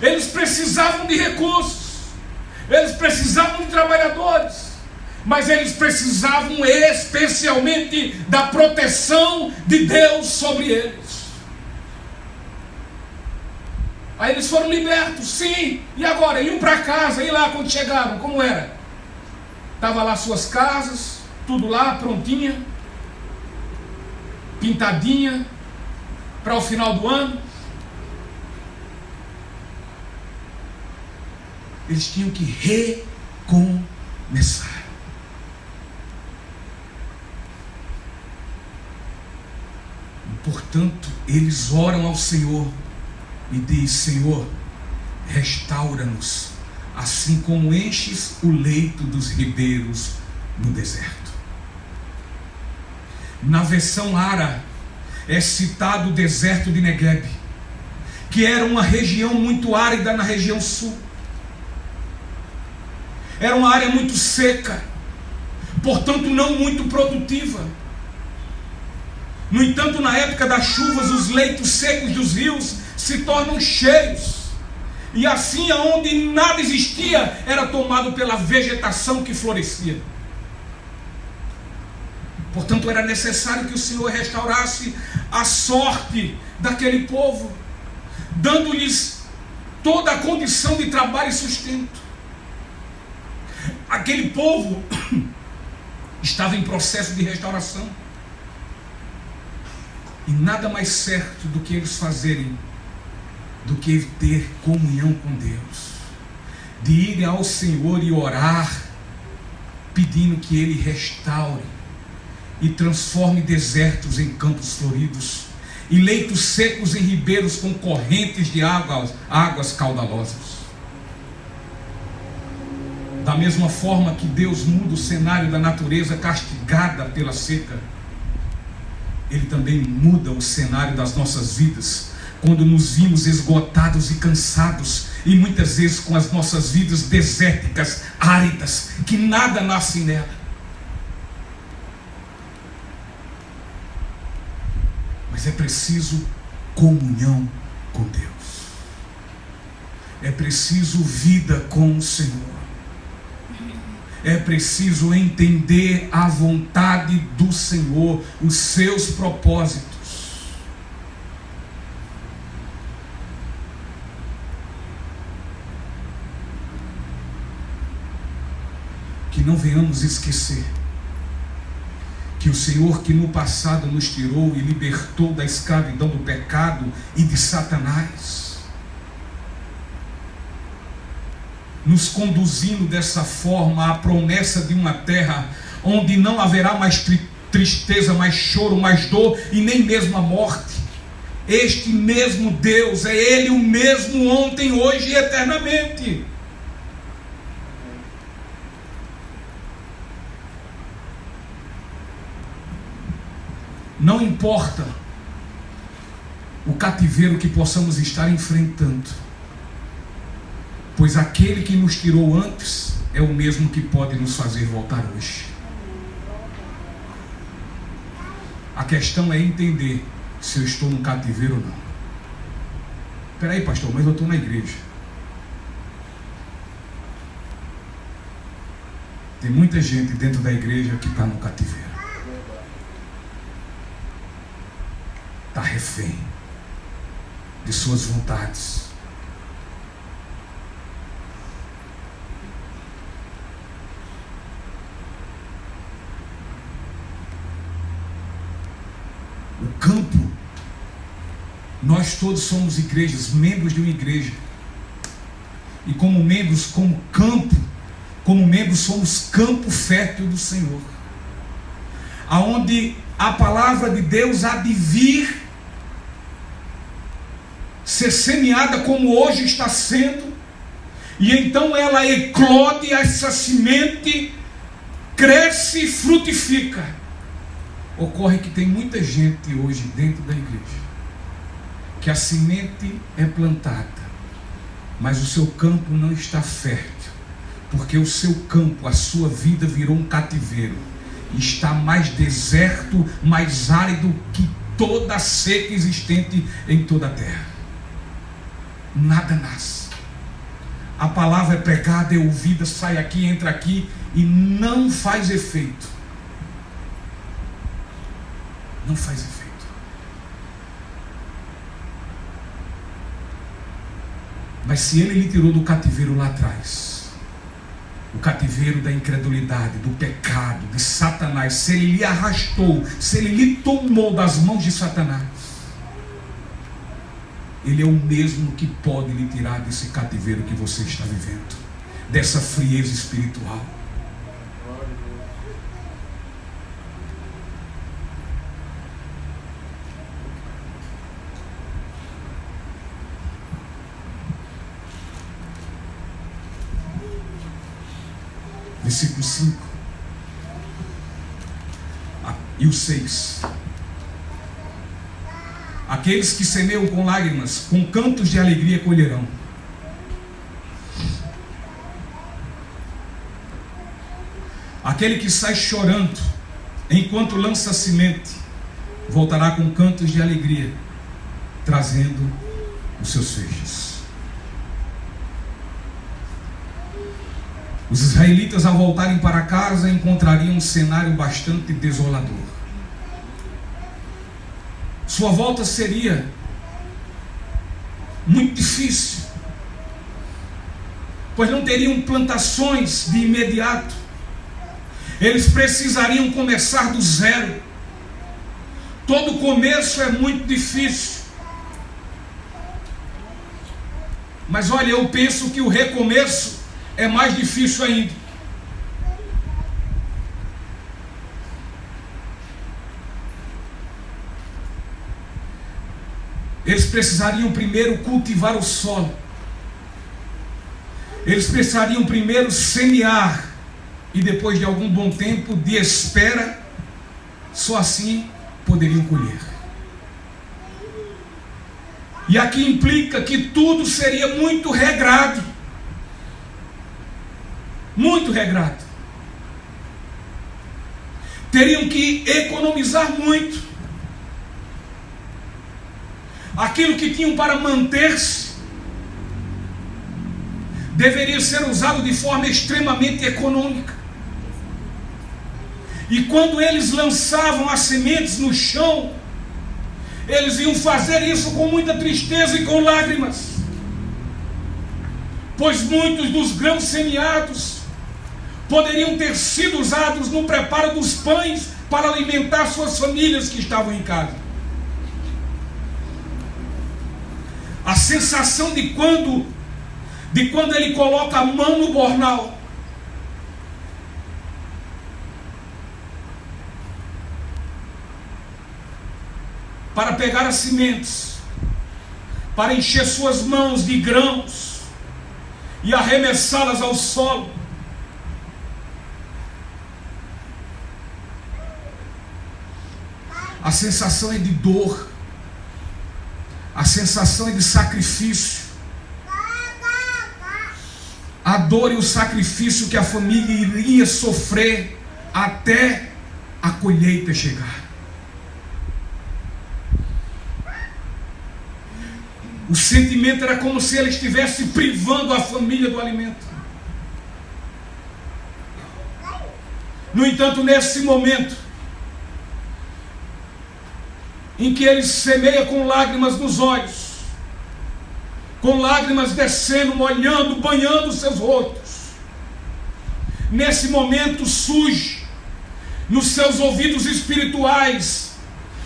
Eles precisavam de recursos, eles precisavam de trabalhadores, mas eles precisavam especialmente da proteção de Deus sobre eles. Aí eles foram libertos, sim, e agora? Iam para casa, e lá quando chegaram, como era? Estava lá suas casas, tudo lá prontinha, pintadinha, para o final do ano. Eles tinham que recomeçar. Um Portanto, eles oram ao Senhor e diz: Senhor, restaura-nos, assim como enches o leito dos ribeiros no deserto. Na versão Ara é citado o deserto de Negueb, que era uma região muito árida na região sul. Era uma área muito seca, portanto não muito produtiva. No entanto, na época das chuvas, os leitos secos dos rios se tornam cheios, e assim, aonde nada existia, era tomado pela vegetação que florescia. Portanto, era necessário que o Senhor restaurasse a sorte daquele povo, dando-lhes toda a condição de trabalho e sustento. Aquele povo estava em processo de restauração, e nada mais certo do que eles fazerem do que ter comunhão com Deus, de irem ao Senhor e orar, pedindo que Ele restaure e transforme desertos em campos floridos, e leitos secos em ribeiros com correntes de águas caudalosas. Da mesma forma que Deus muda o cenário da natureza castigada pela seca, Ele também muda o cenário das nossas vidas, quando nos vimos esgotados e cansados, e muitas vezes com as nossas vidas desérticas, áridas, que nada nasce nela. Mas é preciso comunhão com Deus, é preciso vida com o Senhor, é preciso entender a vontade do Senhor, os seus propósitos. Que não venhamos esquecer que o Senhor, que no passado nos tirou e libertou da escravidão do pecado e de Satanás, nos conduzindo dessa forma à promessa de uma terra onde não haverá mais tristeza, mais choro, mais dor e nem mesmo a morte. Este mesmo Deus é Ele o mesmo ontem, hoje e eternamente. Não importa o cativeiro que possamos estar enfrentando, pois aquele que nos tirou antes é o mesmo que pode nos fazer voltar hoje. A questão é entender se eu estou no cativeiro ou não. Espera aí, pastor, mas eu estou na igreja. Tem muita gente dentro da igreja que está no cativeiro. Está refém de suas vontades. O campo, nós todos somos igrejas, membros de uma igreja, e como membros, como membros somos campo fértil do Senhor, aonde a palavra de Deus há de vir ser semeada como hoje está sendo, e então ela eclode, essa semente cresce e frutifica. Ocorre que tem muita gente hoje dentro da igreja que a semente é plantada, mas o seu campo não está fértil, porque o seu campo, a sua vida virou um cativeiro, está mais deserto, mais árido que toda a seca existente em toda a terra. Nada nasce. A palavra é pregada, é ouvida, sai aqui, entra aqui e não faz efeito. Não faz efeito. Mas se Ele lhe tirou do cativeiro lá atrás, o cativeiro da incredulidade, do pecado, de Satanás, se Ele lhe arrastou, se Ele lhe tomou das mãos de Satanás, Ele é o mesmo que pode lhe tirar desse cativeiro que você está vivendo, dessa frieza espiritual. versículo 5 e o 6. Aqueles que semeiam com lágrimas, com cantos de alegria colherão. Aquele que sai chorando enquanto lança semente, voltará com cantos de alegria, trazendo os seus feixes. Os israelitas, ao voltarem para casa, encontrariam um cenário bastante desolador. Sua volta seria muito difícil, pois não teriam plantações de imediato. Eles precisariam começar do zero. Todo começo é muito difícil. Mas olha, eu penso que o recomeço é mais difícil ainda. Eles precisariam primeiro cultivar o solo. Eles precisariam primeiro semear. E depois de algum bom tempo de espera, só assim poderiam colher. E aqui implica que tudo seria muito regrado. Muito regrado. Teriam que economizar muito. Aquilo que tinham para manter-se deveria ser usado de forma extremamente econômica. E quando eles lançavam as sementes no chão, eles iam fazer isso com muita tristeza e com lágrimas, pois muitos dos grãos semeados poderiam ter sido usados no preparo dos pães para alimentar suas famílias que estavam em casa. A sensação de quando ele coloca a mão no bornal, para pegar as sementes, para encher suas mãos de grãos e arremessá-las ao solo. A sensação é de dor, a sensação é de sacrifício. A dor e o sacrifício que a família iria sofrer até a colheita chegar. O sentimento era como se ele estivesse privando a família do alimento. No entanto, nesse momento em que ele semeia com lágrimas nos olhos, com lágrimas descendo, molhando, banhando seus rostos, nesse momento surge nos seus ouvidos espirituais,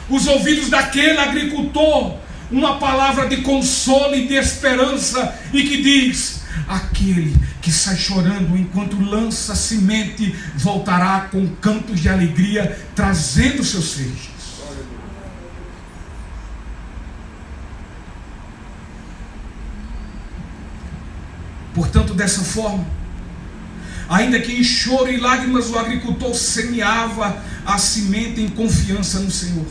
os ouvidos daquele agricultor, uma palavra de consolo e de esperança, e que diz: aquele que sai chorando enquanto lança semente, voltará com cantos de alegria, trazendo seus feixes. Portanto, dessa forma, ainda que em choro e lágrimas, o agricultor semeava a semente em confiança no Senhor,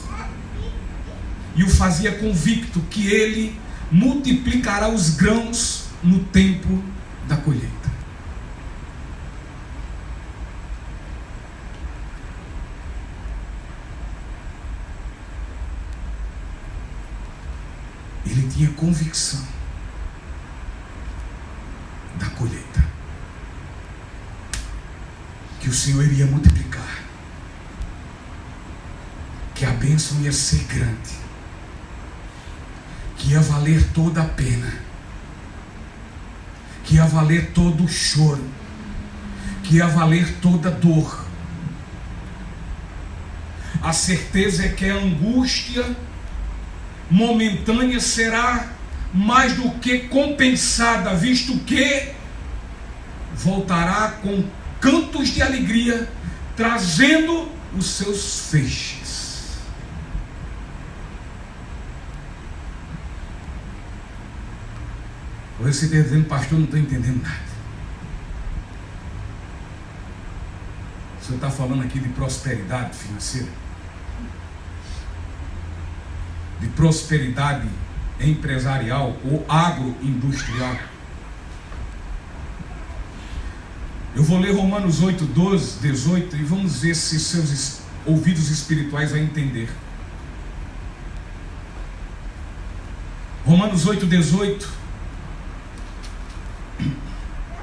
e o fazia convicto que ele multiplicará os grãos no tempo da colheita. Ele tinha convicção da colheita, que o Senhor iria multiplicar, que a bênção ia ser grande, que ia valer toda a pena, que ia valer todo o choro, que ia valer toda a dor. A certeza é que a angústia momentânea será mais do que compensada, visto que voltará com cantos de alegria, trazendo os seus feixes. Você está dizendo: pastor, não estou entendendo nada. senhor está falando aqui de prosperidade financeira, de prosperidade empresarial ou agroindustrial. Eu vou ler Romanos 8, 12, 18 e vamos ver se seus ouvidos espirituais vão entender. Romanos 8, 18.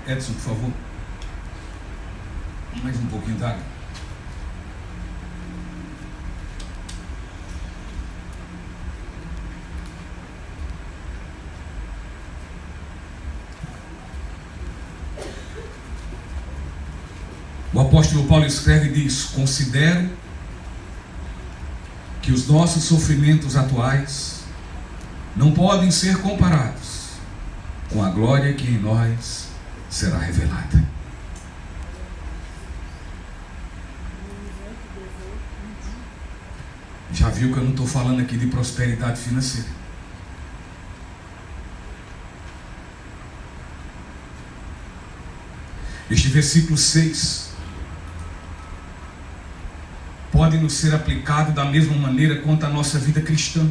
Edson, por favor. Mais um pouquinho d'água. O apóstolo Paulo escreve e diz: considero que os nossos sofrimentos atuais não podem ser comparados com a glória que em nós será revelada. Já viu que eu não estou falando aqui de prosperidade financeira. Este versículo 6 pode nos ser aplicado da mesma maneira quanto a nossa vida cristã.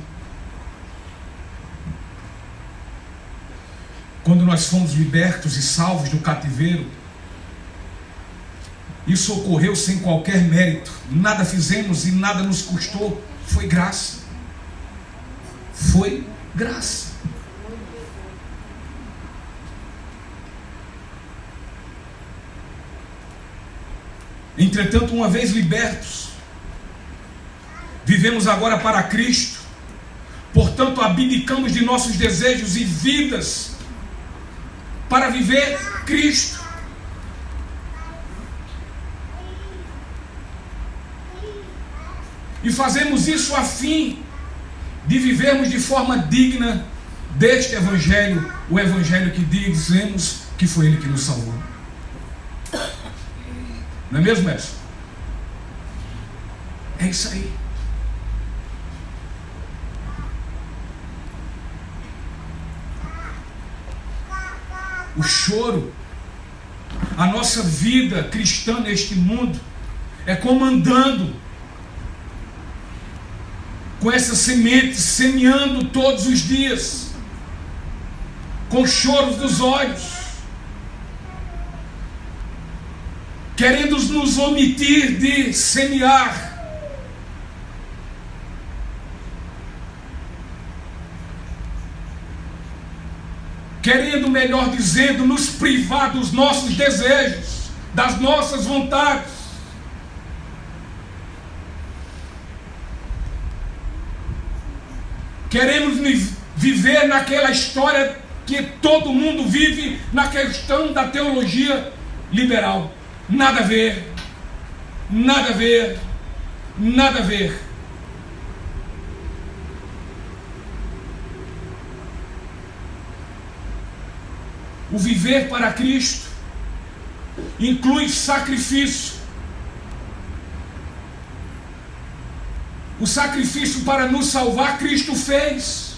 Quando nós fomos libertos e salvos do cativeiro, isso ocorreu sem qualquer mérito. Nada fizemos e nada nos custou. Foi graça. Foi graça. Entretanto, uma vez libertos, vivemos agora para Cristo. Portanto, abdicamos de nossos desejos e vidas para viver Cristo. E fazemos isso a fim de vivermos de forma digna deste Evangelho, o Evangelho que dizemos que foi Ele que nos salvou. Não é mesmo, Edson? É isso aí. O choro, a nossa vida cristã neste mundo, é como andando com essa semente, semeando todos os dias, com choros dos olhos, querendo nos omitir de semear, querendo, melhor dizendo, nos privar dos nossos desejos, das nossas vontades. Queremos viver naquela história que todo mundo vive, na questão da teologia liberal. Nada a ver, nada a ver, nada a ver. O viver para Cristo inclui sacrifício. O sacrifício para nos salvar, Cristo fez.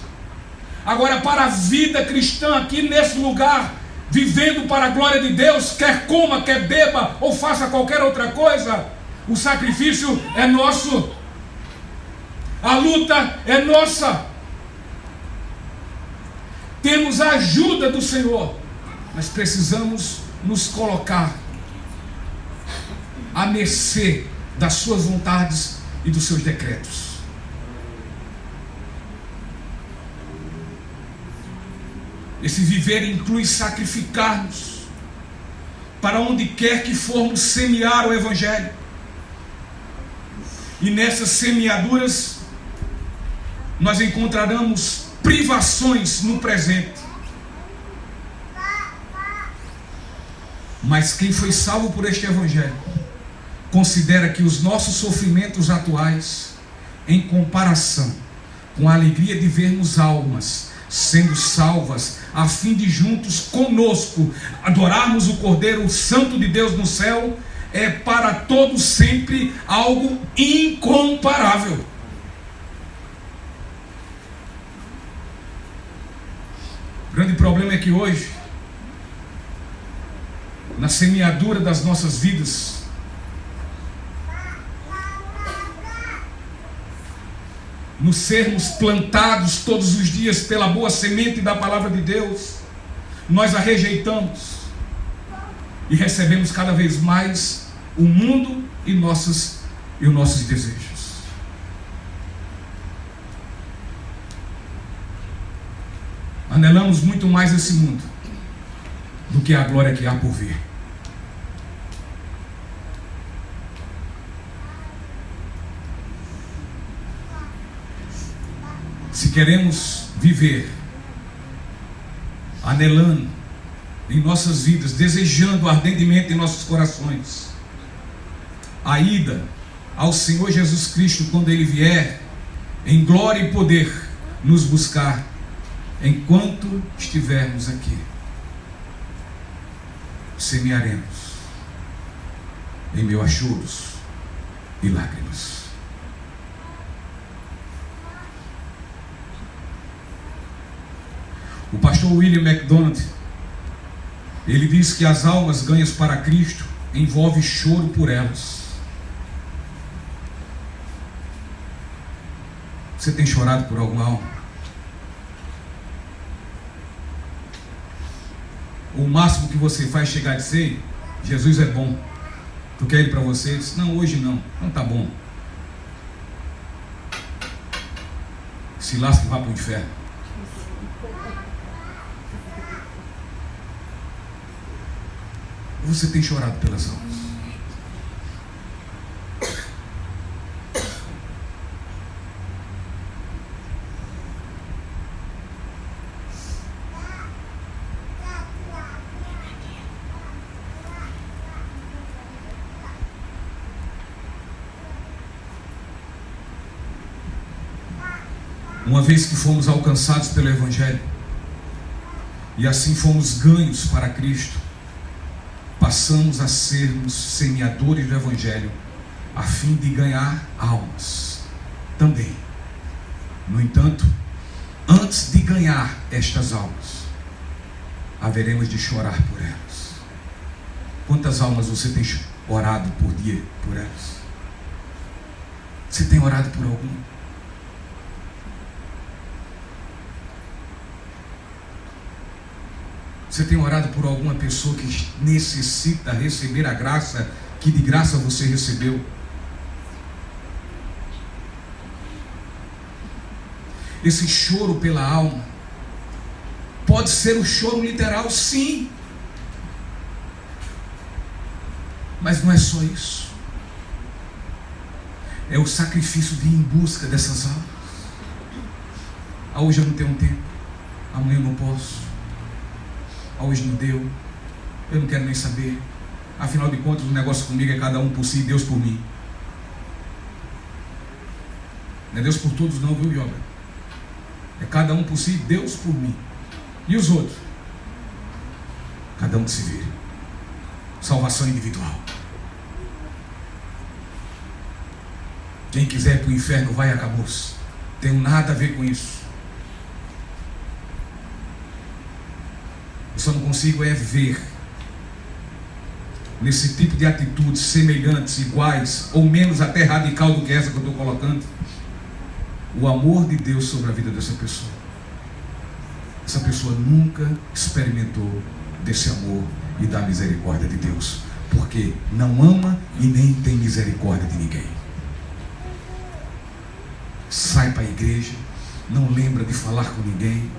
Agora, para a vida cristã aqui nesse lugar, vivendo para a glória de Deus, quer coma, quer beba ou faça qualquer outra coisa, o sacrifício é nosso. A luta é nossa. Temos a ajuda do Senhor, mas precisamos nos colocar à mercê das suas vontades e dos seus decretos. Esse viver inclui sacrificar-nos para onde quer que formos semear o Evangelho. E nessas semeaduras nós encontraremos privações no presente. Mas quem foi salvo por este Evangelho considera que os nossos sofrimentos atuais, em comparação com a alegria de vermos almas sendo salvas, a fim de juntos conosco adorarmos o Cordeiro Santo de Deus no céu, é para todos sempre algo incomparável. O grande problema é que hoje, na semeadura das nossas vidas, no sermos plantados todos os dias pela boa semente da palavra de Deus, nós a rejeitamos e recebemos cada vez mais o mundo e os nossos desejos. Anelamos muito mais esse mundo do que a glória que há por vir. Se queremos viver anelando em nossas vidas, desejando ardentemente em nossos corações a ida ao Senhor Jesus Cristo quando Ele vier em glória e poder nos buscar, enquanto estivermos aqui, semearemos em meio a choros e lágrimas. O pastor William MacDonald, ele diz que as almas ganhas para Cristo envolve choro por elas. Você tem chorado por alguma alma? O máximo que você faz chegar a dizer: Jesus é bom. Tu quer ir para você? Diz, não, hoje não. Não tá bom. Se lasca e vá para o inferno. Você tem chorado pelas almas? Uma vez que fomos alcançados pelo Evangelho e assim fomos ganhos para Cristo, passamos a sermos semeadores do Evangelho a fim de ganhar almas também. No entanto, antes de ganhar estas almas, haveremos de chorar por elas. Quantas almas você tem orado por dia por elas? Você tem orado por alguma? Você tem orado por alguma pessoa que necessita receber a graça que de graça você recebeu? Esse choro pela alma pode ser o choro literal, sim, mas não é só isso. É o sacrifício de ir em busca dessas almas. Hoje eu não tenho tempo, amanhã eu não posso, hoje não deu, eu não quero nem saber. Afinal de contas, o negócio comigo é cada um por si e Deus por mim. Não é Deus por todos não, viu, Yoga? É cada um por si e Deus por mim. E os outros? Cada um que se vire. Salvação individual. Quem quiser ir para o inferno vai, acabou-se. Tenho nada a ver com isso. Eu só não consigo ver nesse tipo de atitudes semelhantes, iguais ou menos até radical do que essa que eu estou colocando, o amor de Deus sobre a vida dessa pessoa. Essa pessoa nunca experimentou desse amor e da misericórdia de Deus, porque não ama e nem tem misericórdia de ninguém. Sai para a igreja, não lembra de falar com ninguém.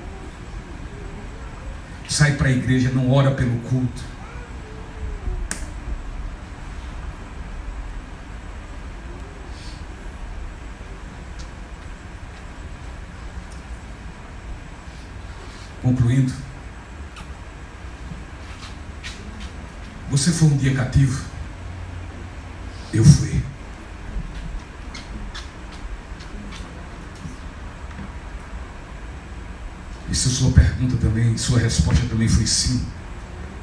Sai para a igreja, não ora pelo culto. Concluindo, você foi um dia cativo? Eu fui. E se sua pergunta também, sua resposta também foi sim,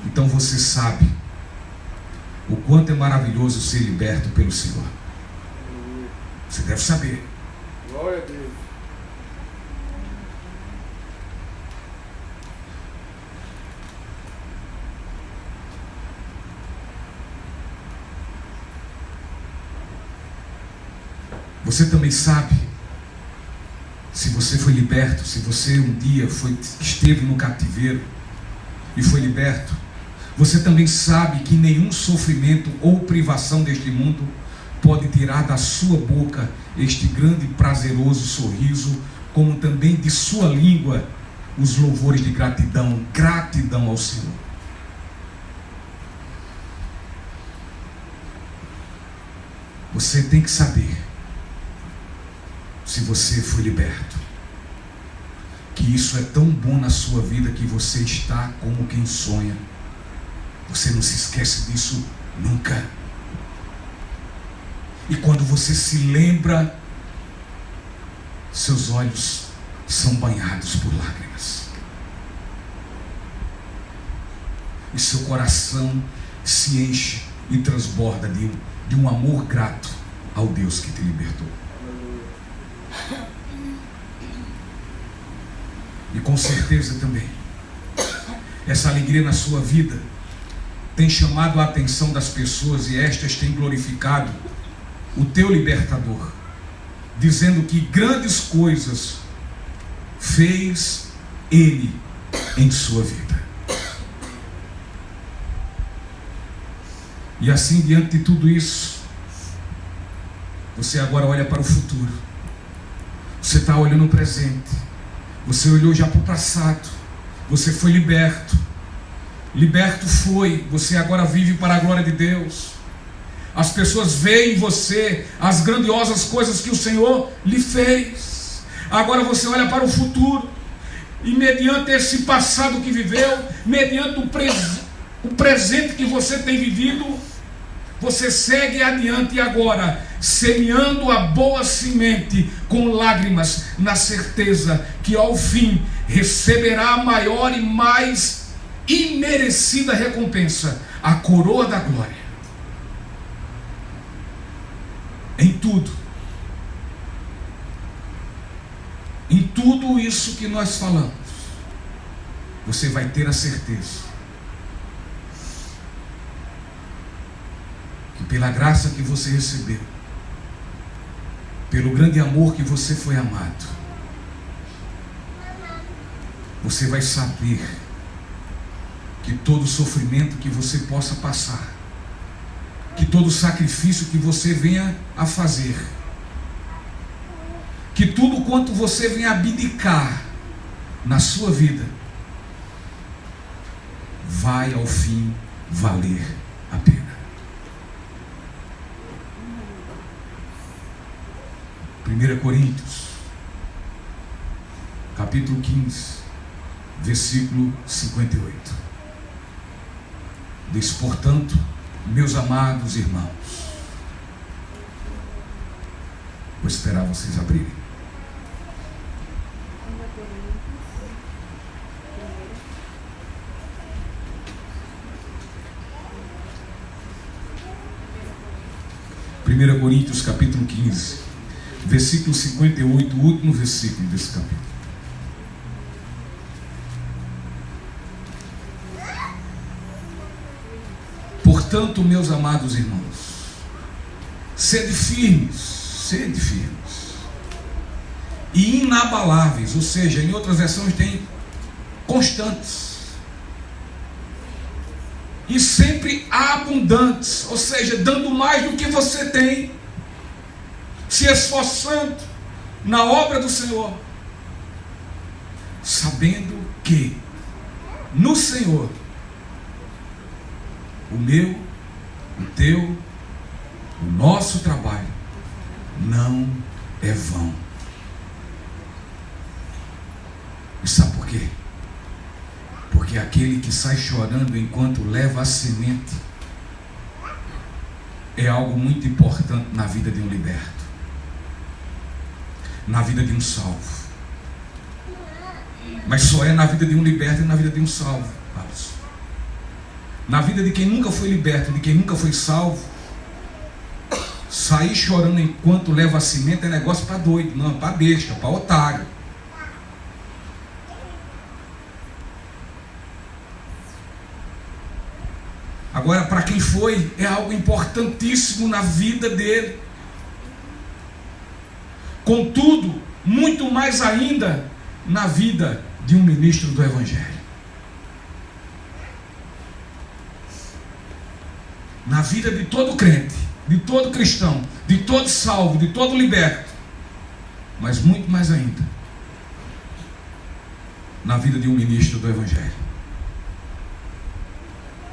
então você sabe o quanto é maravilhoso ser liberto pelo Senhor. Você deve saber. Glória a Deus. Você também sabe Se você foi liberto, se você um dia esteve no cativeiro e foi liberto, você também sabe que nenhum sofrimento ou privação deste mundo pode tirar da sua boca este grande e prazeroso sorriso, como também de sua língua os louvores de gratidão, gratidão ao Senhor. Você tem que saber, se você foi liberto, que isso é tão bom na sua vida que você está como quem sonha. Você não se esquece disso nunca. E quando você se lembra, seus olhos são banhados por lágrimas. E seu coração se enche e transborda de um amor grato ao Deus que te libertou. E com certeza também, essa alegria na sua vida tem chamado a atenção das pessoas e estas têm glorificado o teu libertador, dizendo que grandes coisas fez Ele em sua vida. E assim, diante de tudo isso, você agora olha para o futuro. Você está olhando o presente. Você olhou já para o passado. Você foi liberto. Liberto foi. Você agora vive para a glória de Deus. As pessoas veem em você as grandiosas coisas que o Senhor lhe fez. Agora você olha para o futuro. E mediante esse passado que viveu, mediante o presente que você tem vivido, você segue adiante agora, semeando a boa semente com lágrimas, na certeza que ao fim receberá a maior e mais imerecida recompensa, a coroa da glória. Em tudo isso que nós falamos, você vai ter a certeza que pela graça que você recebeu, pelo grande amor que você foi amado, você vai saber que todo sofrimento que você possa passar, que todo sacrifício que você venha a fazer, que tudo quanto você venha abdicar na sua vida, vai ao fim valer a pena. 1 Coríntios, capítulo 15, versículo 58. Diz: portanto, meus amados irmãos, vou esperar vocês abrirem. 1 Coríntios capítulo 15, versículo 58, o último versículo desse capítulo. Portanto, meus amados irmãos, sede firmes, e inabaláveis, ou seja, em outras versões tem constantes, e sempre abundantes, ou seja, dando mais do que você tem, se esforçando na obra do Senhor, sabendo que no Senhor o meu, o teu, o nosso trabalho não é vão. E sabe por quê? Porque aquele que sai chorando enquanto leva a semente é algo muito importante na vida de um liberto, na vida de um salvo. Mas só é na vida de um liberto e na vida de um salvo. Na vida de quem nunca foi liberto, de quem nunca foi salvo, sair chorando enquanto leva a semente é negócio para doido, não, para besta, para otário. Agora, para quem foi, é algo importantíssimo na vida dele. Contudo, muito mais ainda na vida de um ministro do Evangelho. Na vida de todo crente, de todo cristão, de todo salvo, de todo liberto, mas muito mais ainda na vida de um ministro do Evangelho,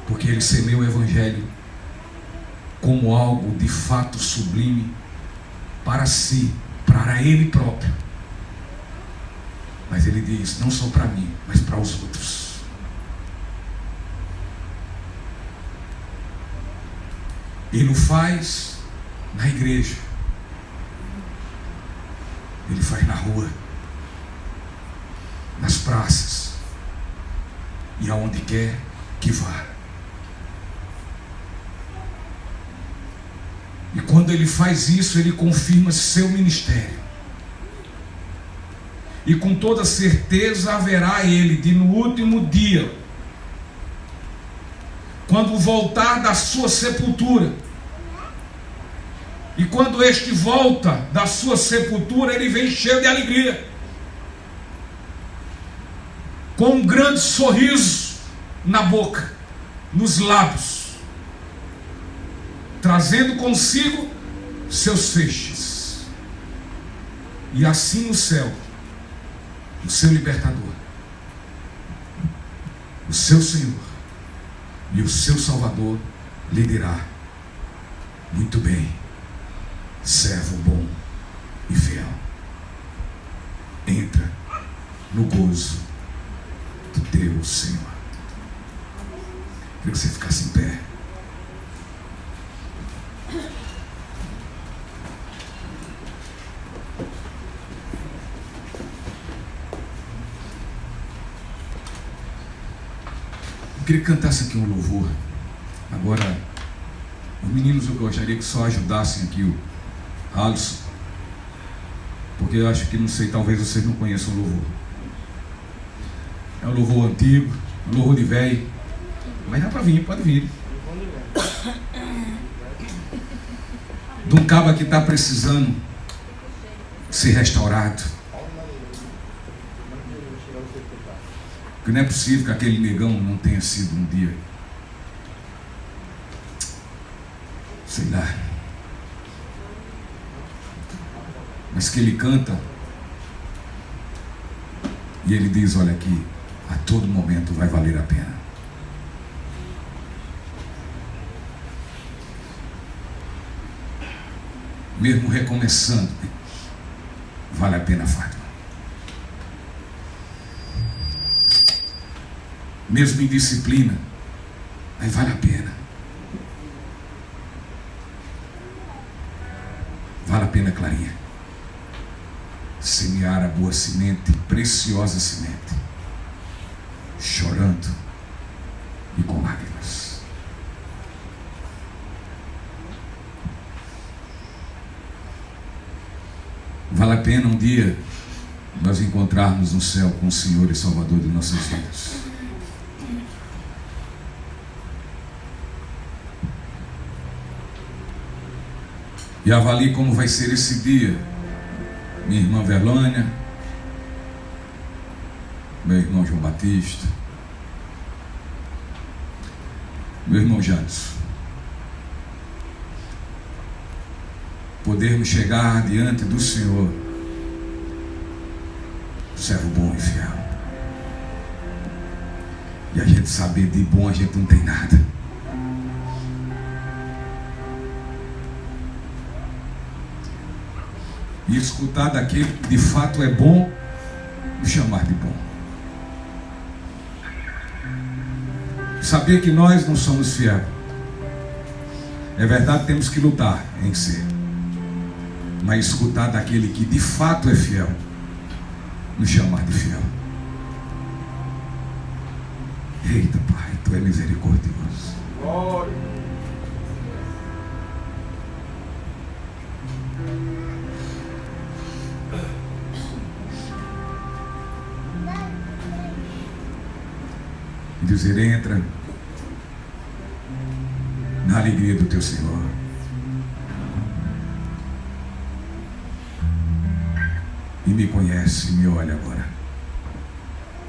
porque ele semeia o Evangelho como algo de fato sublime para si, para ele próprio, mas ele diz, não só para mim, mas para os outros. Ele o faz na igreja, ele faz na rua, nas praças e aonde quer que vá. E quando ele faz isso, ele confirma seu ministério. E com toda certeza haverá ele de no último dia, quando voltar da sua sepultura, e quando este volta da sua sepultura, ele vem cheio de alegria, com um grande sorriso na boca, nos lábios, trazendo consigo seus feixes. E assim no céu, o seu libertador, o seu Senhor e o seu Salvador lhe dirá, muito bem, servo bom e fiel, entra no gozo do teu Senhor. Queria que você ficasse em pé. Eu queria que cantasse aqui um louvor. Agora, os meninos, eu gostaria que só ajudassem aqui o Alisson, porque eu acho que, não sei, talvez vocês não conheçam o louvor. É um louvor antigo, um louvor de velho, mas dá para vir, pode vir. De um cabo que está precisando ser restaurado. Porque não é possível que aquele negão não tenha sido um dia, sei lá, mas que ele canta e ele diz, olha aqui, a todo momento vai valer a pena. Mesmo recomeçando, vale a pena, Fátima. Mesmo em disciplina, mas vale a pena. Vale a pena, Clarinha, semear a boa semente, preciosa semente, chorando e com lágrimas. Vale a pena um dia nós encontrarmos no céu com o Senhor e Salvador de nossas vidas. E avalie como vai ser esse dia, minha irmã Verlânia, meu irmão João Batista, meu irmão Janson. Podermos chegar diante do Senhor, servo bom e fiel, e a gente saber de bom a gente não tem nada, e escutar daquele que de fato é bom, o chamar de bom. Saber que nós não somos fiéis. É verdade, temos que lutar em ser, mas escutar daquele que de fato é fiel, nos chamar de fiel. Eita, Pai, Tu é misericordioso. Glória. E dizer, entra na alegria do Teu Senhor. e me conhece e me olha agora,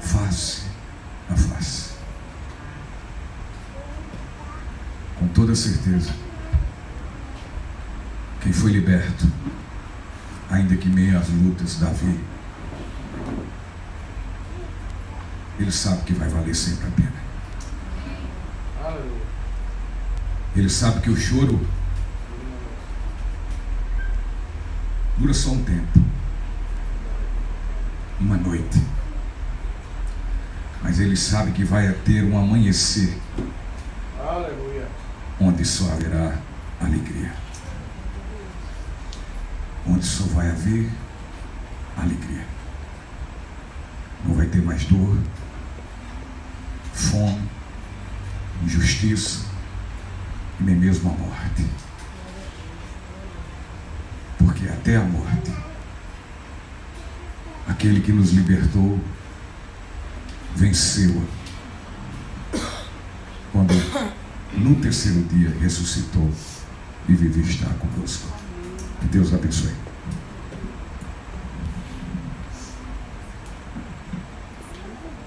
face a face. Com toda certeza, quem foi liberto, ainda que meio às lutas, Davi, ele sabe que vai valer sempre a pena. Ele sabe que o choro dura só um tempo, uma noite, mas ele sabe que vai ter um amanhecer, Aleluia. onde só haverá alegria, onde só vai haver alegria. Não vai ter mais dor, fome, injustiça e nem mesmo a morte, porque até a morte, aquele que nos libertou venceu-a quando no terceiro dia ressuscitou e vive estar conosco. Que Deus abençoe.